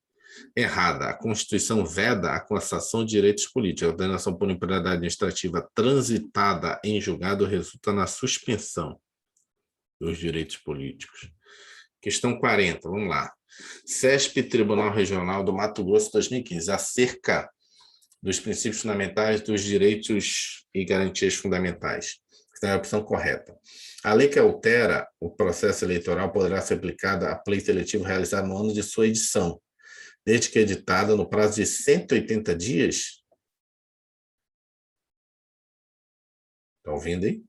Speaker 1: Errada. A Constituição veda a cassação de direitos políticos. A condenação por improbidade administrativa transitada em julgado resulta na suspensão dos direitos políticos. Questão 40, vamos lá. CESP, Tribunal Regional do Mato Grosso, 2015, acerca dos princípios fundamentais dos direitos e garantias fundamentais. Essa é a opção correta. A lei que altera o processo eleitoral poderá ser aplicada a pleito eletivo realizado no ano de sua edição, desde que editada no prazo de 180 dias. Está ouvindo aí?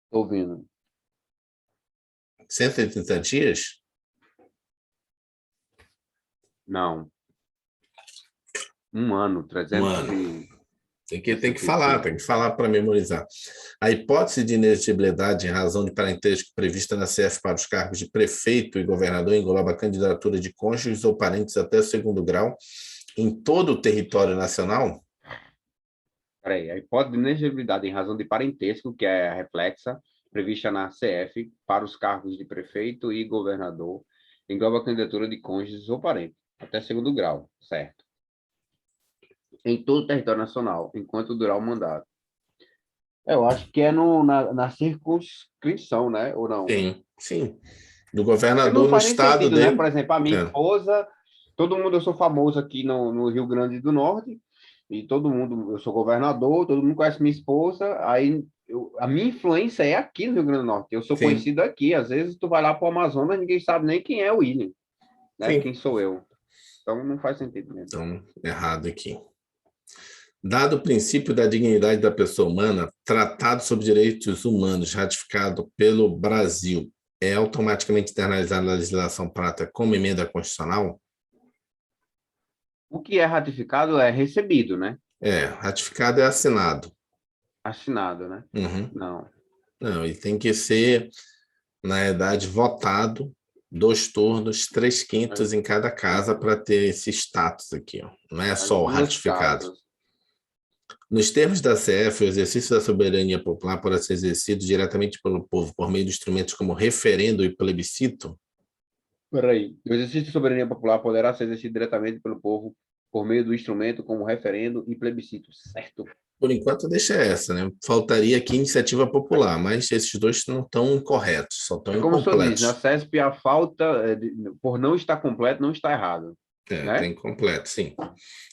Speaker 2: Estou ouvindo.
Speaker 1: 180 dias?
Speaker 2: Não. Um ano, 300
Speaker 1: Um ano. Tem que falar para memorizar. A hipótese de inelegibilidade em razão de parentesco prevista na CF para os cargos de prefeito e governador engloba a candidatura de cônjuges ou parentes até o segundo grau em todo o território nacional?
Speaker 2: Peraí, a hipótese de inelegibilidade em razão de parentesco, que é a reflexa, prevista na CF para os cargos de prefeito e governador, engloba a candidatura de cônjuges ou parentes, até segundo grau, certo? Em todo o território nacional, enquanto durar o mandato. Eu acho que é na circunscrição, né? Ou não?
Speaker 1: Sim. Do governador
Speaker 2: não
Speaker 1: no
Speaker 2: faz
Speaker 1: estado
Speaker 2: sentido,
Speaker 1: dele.
Speaker 2: né? Por exemplo, a minha esposa, todo mundo, eu sou famoso aqui no Rio Grande do Norte, e todo mundo, eu sou governador, todo mundo conhece minha esposa, aí a minha influência é aqui no Rio Grande do Norte, eu sou conhecido aqui, às vezes tu vai lá para o Amazonas, ninguém sabe nem quem é o William, né? Quem sou eu. Então não faz sentido mesmo.
Speaker 1: Então, errado aqui. Dado o princípio da dignidade da pessoa humana, Tratado sobre Direitos Humanos, ratificado pelo Brasil, é automaticamente internalizado na legislação prática como emenda constitucional?
Speaker 2: O que é ratificado é recebido, né?
Speaker 1: Ratificado é assinado.
Speaker 2: Assinado, né?
Speaker 1: Uhum.
Speaker 2: Não,
Speaker 1: ele tem que ser, na verdade, votado 2 turnos, 3/5 em cada casa para ter esse status aqui, ó. Não é só o ratificado. Nos termos da CF, o exercício da soberania popular pode ser exercido diretamente pelo povo por meio de instrumentos como referendo e plebiscito?
Speaker 2: Peraí. O exercício de soberania popular poderá ser exercido diretamente pelo povo por meio do instrumento como referendo e plebiscito, certo?
Speaker 1: Por enquanto, deixa essa, né? Faltaria aqui iniciativa popular, mas esses dois não estão corretos, só estão incompletos.
Speaker 2: Como o senhor diz, na CESP a falta, por não estar completo, não está errado. Né?
Speaker 1: Tem completo, sim.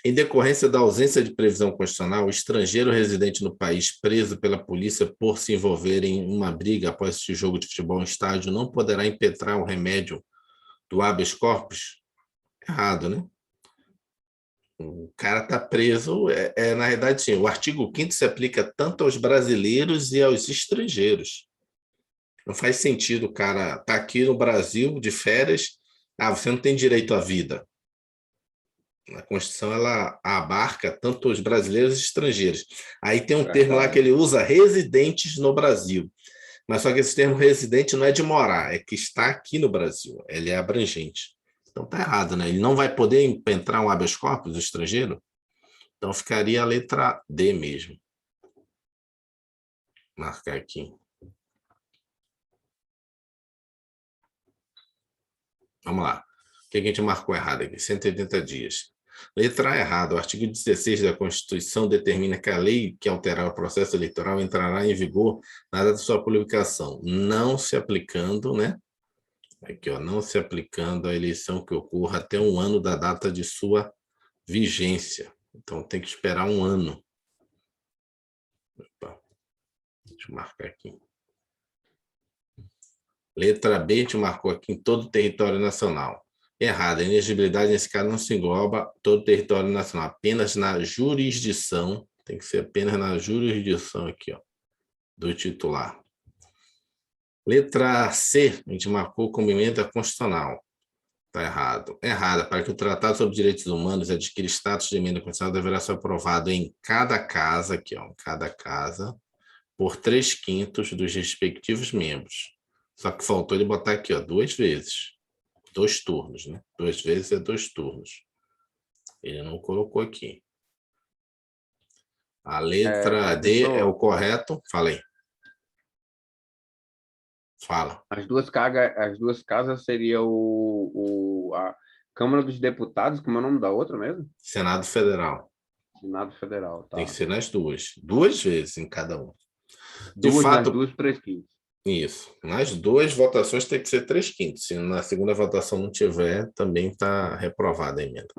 Speaker 1: Em decorrência da ausência de previsão constitucional, o estrangeiro residente no país preso pela polícia por se envolver em uma briga após este jogo de futebol em estádio não poderá impetrar o remédio do habeas corpus? Errado, né? O cara está preso, na verdade, sim, o artigo 5º se aplica tanto aos brasileiros e aos estrangeiros. Não faz sentido o cara estar aqui no Brasil de férias, você não tem direito à vida. A Constituição, ela abarca tanto os brasileiros e estrangeiros. Aí tem um termo lá que ele usa, residentes no Brasil. Mas só que esse termo residente não é de morar, é que está aqui no Brasil. Ele é abrangente. Então tá errado, né? Ele não vai poder entrar um habeas corpus, estrangeiro? Então ficaria a letra D mesmo. Vou marcar aqui. Vamos lá. O que a gente marcou errado aqui? 180 dias. Letra A errada. O artigo 16 da Constituição determina que a lei que alterar o processo eleitoral entrará em vigor na data de sua publicação, não se aplicando, né? Aqui, ó, não se aplicando à eleição que ocorra até 1 ano da data de sua vigência. Então, tem que esperar 1 ano. Opa. Deixa eu marcar aqui. Letra B, a gente marcou aqui em todo o território nacional. Errado. A inegibilidade, nesse caso, não se engloba todo o território nacional, apenas na jurisdição Tem que ser apenas na jurisdição aqui, ó, do titular. Letra C, a gente marcou como emenda constitucional. Está errado. Errada. Para que o Tratado sobre Direitos Humanos adquira status de emenda constitucional, deverá ser aprovado em cada casa, aqui, ó, em cada casa, por 3/5 dos respectivos membros. Só que faltou ele botar aqui, ó, 2 vezes. 2 turnos, né? 2 vezes é 2 turnos. Ele não colocou aqui. A letra D é o correto. Falei. Fala.
Speaker 2: As duas casas seria a Câmara dos Deputados, como é o nome da outra mesmo?
Speaker 1: Senado Federal.
Speaker 2: Senado Federal, tá.
Speaker 1: Tem que ser nas duas. 2 vezes em cada um.
Speaker 2: De fato, nas duas, 3/5.
Speaker 1: Isso. Nas 2 votações tem que ser 3/5. Se na segunda votação não tiver, também está reprovada a emenda.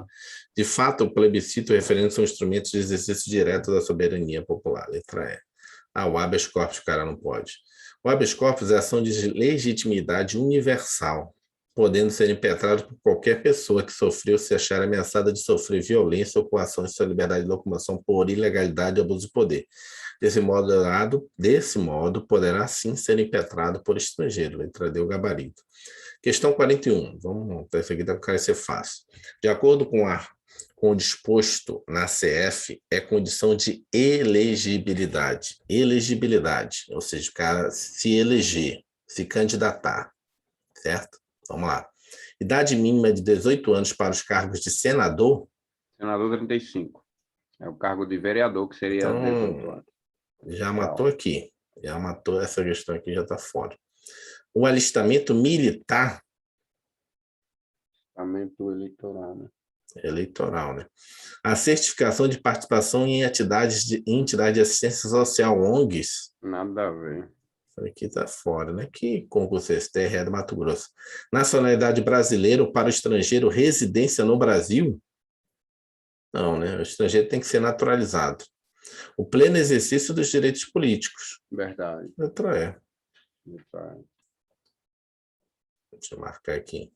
Speaker 1: De fato, o plebiscito e o referendo são instrumentos de exercício direto da soberania popular. Letra E. O habeas corpus, cara, não pode. O habeas corpus é ação de legitimidade universal, podendo ser impetrado por qualquer pessoa que sofreu se achar ameaçada de sofrer violência ou coação em sua liberdade de locomoção por ilegalidade ou abuso de poder. Desse modo, poderá sim ser impetrado por estrangeiro. Letra D, o gabarito. Questão 41. Vamos montar isso aqui, para ser fácil. De acordo com o disposto na CF, é condição de elegibilidade. Elegibilidade, ou seja, o cara se eleger, se candidatar, certo? Vamos lá. Idade mínima de 18 anos para os cargos de senador?
Speaker 2: Senador, 35. É o cargo de vereador, que seria 18 anos.
Speaker 1: Já matou aqui. Já matou essa questão aqui, já está fora. O alistamento militar?
Speaker 2: Alistamento eleitoral, né?
Speaker 1: Eleitoral, né? A certificação de participação em entidade de assistência social, ONGs?
Speaker 2: Nada a ver.
Speaker 1: Isso aqui está fora, né? Que concurso é esse? TRE do Mato Grosso. Nacionalidade brasileira para o estrangeiro, residência no Brasil? Não, né? O estrangeiro tem que ser naturalizado. O pleno exercício dos direitos políticos.
Speaker 2: Verdade.
Speaker 1: Letra E.
Speaker 2: Letra E.
Speaker 1: Deixa eu marcar aqui.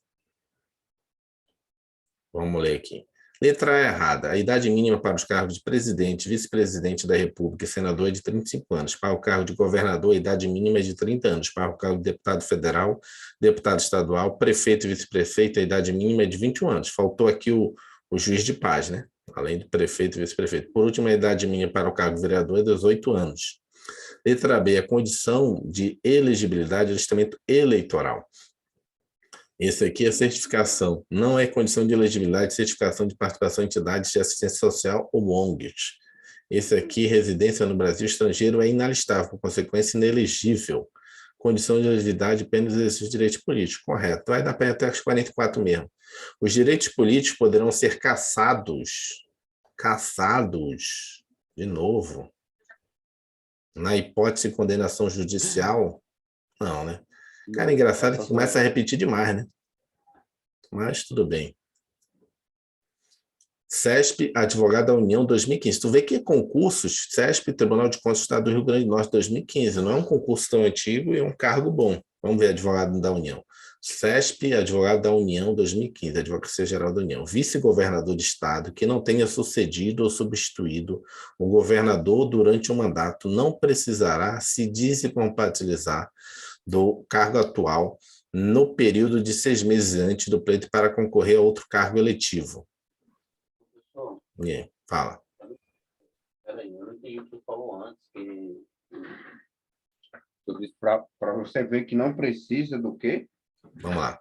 Speaker 1: Vamos ler aqui. Letra A errada. A idade mínima para os cargos de presidente, vice-presidente da República e senador é de 35 anos. Para o cargo de governador, a idade mínima é de 30 anos. Para o cargo de deputado federal, deputado estadual, prefeito e vice-prefeito, a idade mínima é de 21 anos. Faltou aqui o juiz de paz, né? Além do prefeito e vice-prefeito. Por último, a idade mínima para o cargo de vereador é 18 anos. Letra B, a condição de elegibilidade é alistamento eleitoral. Esse aqui é certificação. Não é condição de elegibilidade, certificação de participação em entidades de assistência social ou ONGs. Esse aqui, residência no Brasil estrangeiro, é inalistável, por consequência, inelegível. Condição de elegibilidade apenas exercício de direito político. Correto. Vai dar para ir até os 44 mesmo. Os direitos políticos poderão ser cassados, de novo, na hipótese de condenação judicial. Não, né? Cara, engraçado que começa a repetir demais, né? Mas tudo bem. CESP, Advogado da União, 2015. Tu vê que concursos, CESP, Tribunal de Contas do Estado do Rio Grande do Norte, 2015. Não é um concurso tão antigo e é um cargo bom. Vamos ver, Advogado da União. CESP, Advogado da União, 2015, Advocacia Geral da União. Vice-governador de Estado que não tenha sucedido ou substituído o governador durante o mandato não precisará se desincompatibilizar do cargo atual no período de 6 meses antes do pleito para concorrer a outro cargo eletivo. Fala.
Speaker 2: Peraí, eu não entendi o que você falou antes. Para você ver que não precisa do quê?
Speaker 1: Vamos lá.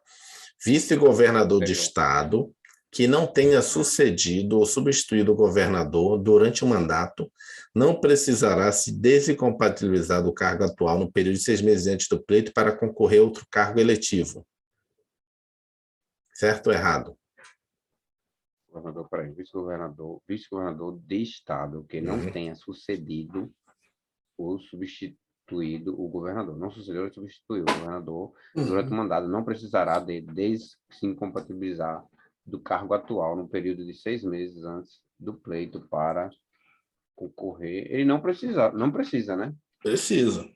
Speaker 1: Vice-governador de Estado que não tenha sucedido ou substituído o governador durante o mandato não precisará se desincompatibilizar do cargo atual no período de 6 meses antes do pleito para concorrer a outro cargo eletivo. Certo ou errado?
Speaker 2: Vice-governador de Estado que não tenha sucedido ou substituído o governador. Não sucedeu ou substituiu o governador durante o mandato. Não precisará de desincompatibilizar do cargo atual no período de 6 meses antes do pleito para concorrer. Ele não precisa, né?
Speaker 1: Precisa.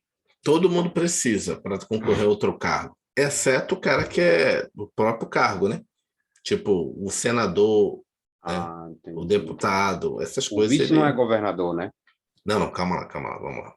Speaker 1: Todo mundo precisa para concorrer a outro cargo, exceto o cara que é do próprio cargo, né? Tipo, o senador, o deputado, essas coisas.
Speaker 2: O vice não é governador, né?
Speaker 1: Não, calma lá, vamos lá.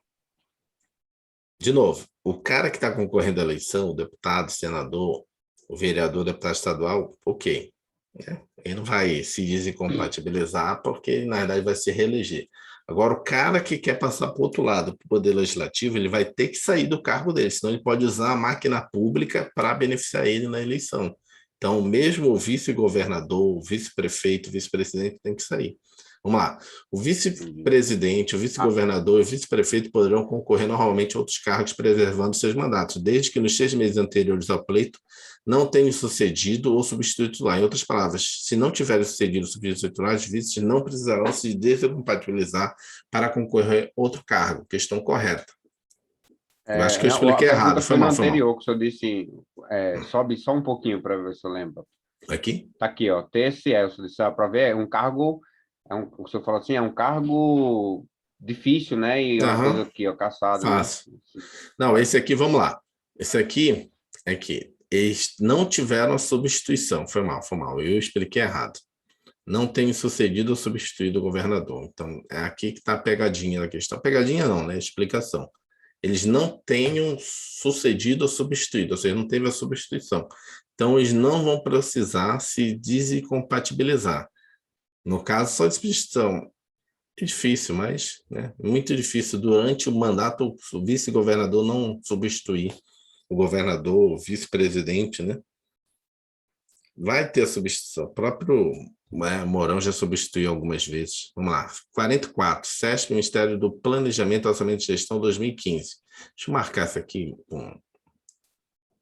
Speaker 1: De novo, o cara que está concorrendo à eleição, o deputado, senador, o vereador, deputado estadual, ok. Né? Ele não vai se desincompatibilizar porque, na verdade, vai se reeleger. Agora, o cara que quer passar para o outro lado, para o Poder Legislativo, ele vai ter que sair do cargo dele, senão ele pode usar a máquina pública para beneficiar ele na eleição. Então, mesmo o vice-governador, o vice-prefeito, o vice-presidente tem que sair. Vamos lá. O vice-presidente, o vice-governador e o vice-prefeito poderão concorrer normalmente a outros cargos preservando seus mandatos, desde que nos 6 meses anteriores ao pleito não tenham sucedido ou substituído titular. Em outras palavras, se não tiverem sucedido ou substituído titular, os vices não precisarão se descompatibilizar para concorrer a outro cargo. Questão correta. Eu acho que eu expliquei errado.
Speaker 2: Foi no anterior, que o senhor disse, sobe só um pouquinho para ver se eu lembro.
Speaker 1: Aqui?
Speaker 2: Está aqui, ó, TSE, o senhor disse, para ver, um cargo, o senhor falou assim, é um cargo difícil, né? E uma coisa aqui, ó, caçado.
Speaker 1: Fácil. Né? Não, esse aqui, vamos lá. Esse aqui é que eles não tiveram a substituição. Foi mal. Eu expliquei errado. Não tem sucedido ou substituído o governador. Então, é aqui que está a pegadinha da questão. Pegadinha não, né? Explicação. Eles não tenham sucedido ou substituído, ou seja, não teve a substituição. Então, eles não vão precisar se desincompatibilizar. No caso, só de substituição. É difícil, mas muito difícil durante o mandato o vice-governador não substituir o governador, o vice-presidente, né? Vai ter a substituição. O próprio Mourão já substituiu algumas vezes. Vamos lá. 44. SESC, Ministério do Planejamento, Orçamento e Gestão 2015. Deixa eu marcar essa aqui com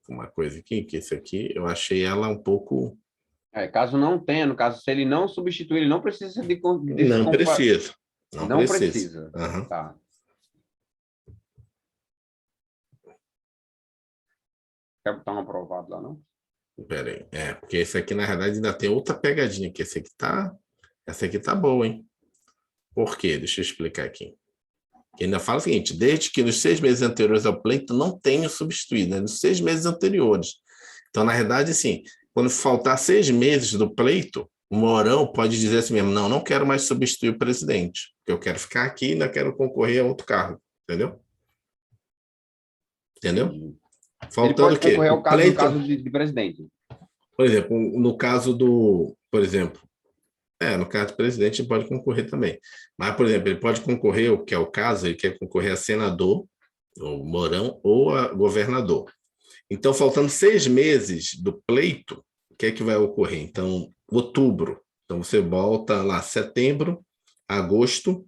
Speaker 1: uma coisa aqui, que esse aqui eu achei ela um pouco...
Speaker 2: caso não tenha, no caso, se ele não substituir, ele não precisa de...
Speaker 1: Não precisa.
Speaker 2: Não precisa.
Speaker 1: Uhum.
Speaker 2: Tá. Quer botar um aprovado lá, não?
Speaker 1: Pera aí. Porque esse aqui, na verdade, ainda tem outra pegadinha, que essa aqui tá boa, hein? Por quê? Deixa eu explicar aqui. Que ainda fala o seguinte, desde que nos 6 meses anteriores ao pleito não tenha substituído, né? Nos 6 meses anteriores. Então, na verdade, assim, quando faltar 6 meses do pleito, o Mourão pode dizer assim mesmo, não quero mais substituir o presidente, porque eu quero ficar aqui e ainda quero concorrer a outro cargo, entendeu? Faltando
Speaker 2: ele pode concorrer ao caso, no caso de presidente.
Speaker 1: Por exemplo, no caso do... Por exemplo, no caso do presidente, ele pode concorrer também. Mas, por exemplo, ele pode concorrer, o que é o caso, ele quer concorrer a senador, o Mourão, ou a governador. Então, faltando 6 meses do pleito, o que é que vai ocorrer? Então, outubro. Então, você volta lá setembro, agosto,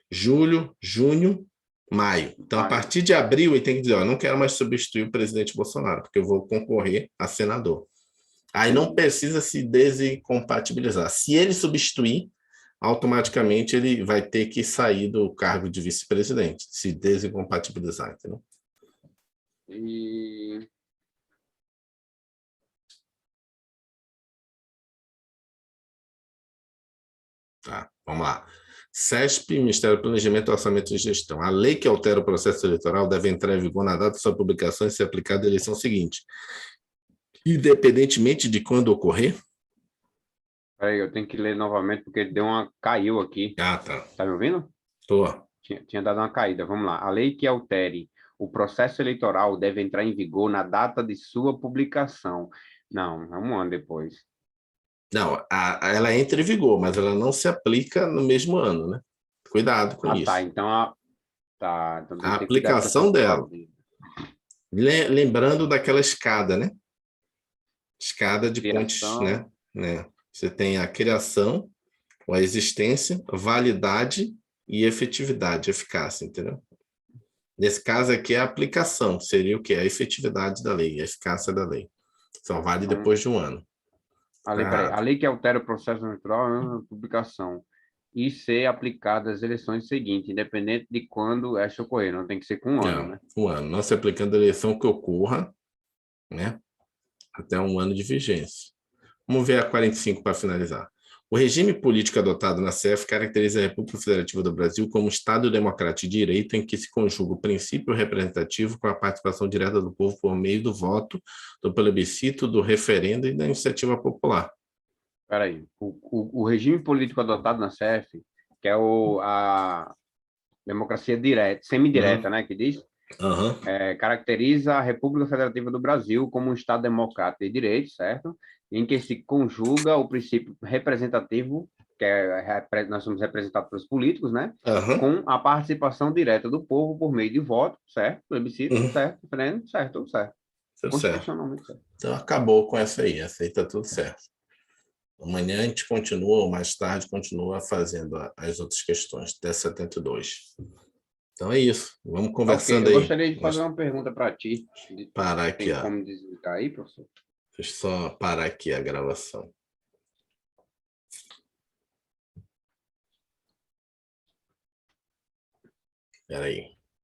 Speaker 1: julho, junho, maio. Então, a partir de abril, ele tem que dizer, não quero mais substituir o presidente Bolsonaro, porque eu vou concorrer a senador. Aí não precisa se desincompatibilizar. Se ele substituir, automaticamente ele vai ter que sair do cargo de vice-presidente, se desincompatibilizar, entendeu? Tá, vamos lá. SESP, Ministério do Planejamento, Orçamento e Gestão. A lei que altera o processo eleitoral deve entrar em vigor na data de sua publicação e ser aplicada à eleição seguinte, independentemente de quando ocorrer.
Speaker 2: Peraí, eu tenho que ler novamente, porque caiu aqui.
Speaker 1: Ah, tá.
Speaker 2: Tá me ouvindo?
Speaker 1: Tô.
Speaker 2: Tinha dado uma caída. Vamos lá. A lei que altere o processo eleitoral deve entrar em vigor na data de sua publicação. Não, é um ano depois.
Speaker 1: Não, ela entra em vigor, mas ela não se aplica no mesmo ano, né? Cuidado com isso.
Speaker 2: Tá. Então, então
Speaker 1: a aplicação dela. Lembrando daquela escada, né? Escada de pontes, né? Você tem a criação, a existência, validade e efetividade, eficácia, entendeu? Nesse caso aqui, a aplicação seria o quê? A efetividade da lei, a eficácia da lei. Só vale depois de um ano.
Speaker 2: A lei que altera o processo eleitoral, publicação, e ser aplicada às eleições seguintes, independente de quando esta ocorrer. Não tem que ser com um ano, né?
Speaker 1: Um ano. Não se aplicando a eleição que ocorra, né? Até um ano de vigência. Vamos ver a 45 para finalizar. O regime político adotado na CEF caracteriza a República Federativa do Brasil como um Estado democrático de direito em que se conjuga o princípio representativo com a participação direta do povo por meio do voto, do plebiscito, do referendo e da iniciativa popular.
Speaker 2: Espera aí. O regime político adotado na CEF, que é democracia direta, semidireta, né, que diz, caracteriza a República Federativa do Brasil como um Estado democrático de direito, certo? Em que se conjuga o princípio representativo, nós somos representados pelos políticos, né? Com a participação direta do povo por meio de voto, certo? Plebiscito, certo? Referendo, certo, tudo certo. Constitucionalmente certo.
Speaker 1: Então, acabou com essa aí está tudo certo. Amanhã a gente continua, ou mais tarde, continua fazendo as outras questões, até 72. Então é isso. Vamos conversando aí.
Speaker 2: Eu gostaria de fazer uma pergunta para ti.
Speaker 1: Parar aqui,
Speaker 2: Tem como desligar aí, professor?
Speaker 1: Deixa eu só parar aqui a gravação. Espera aí.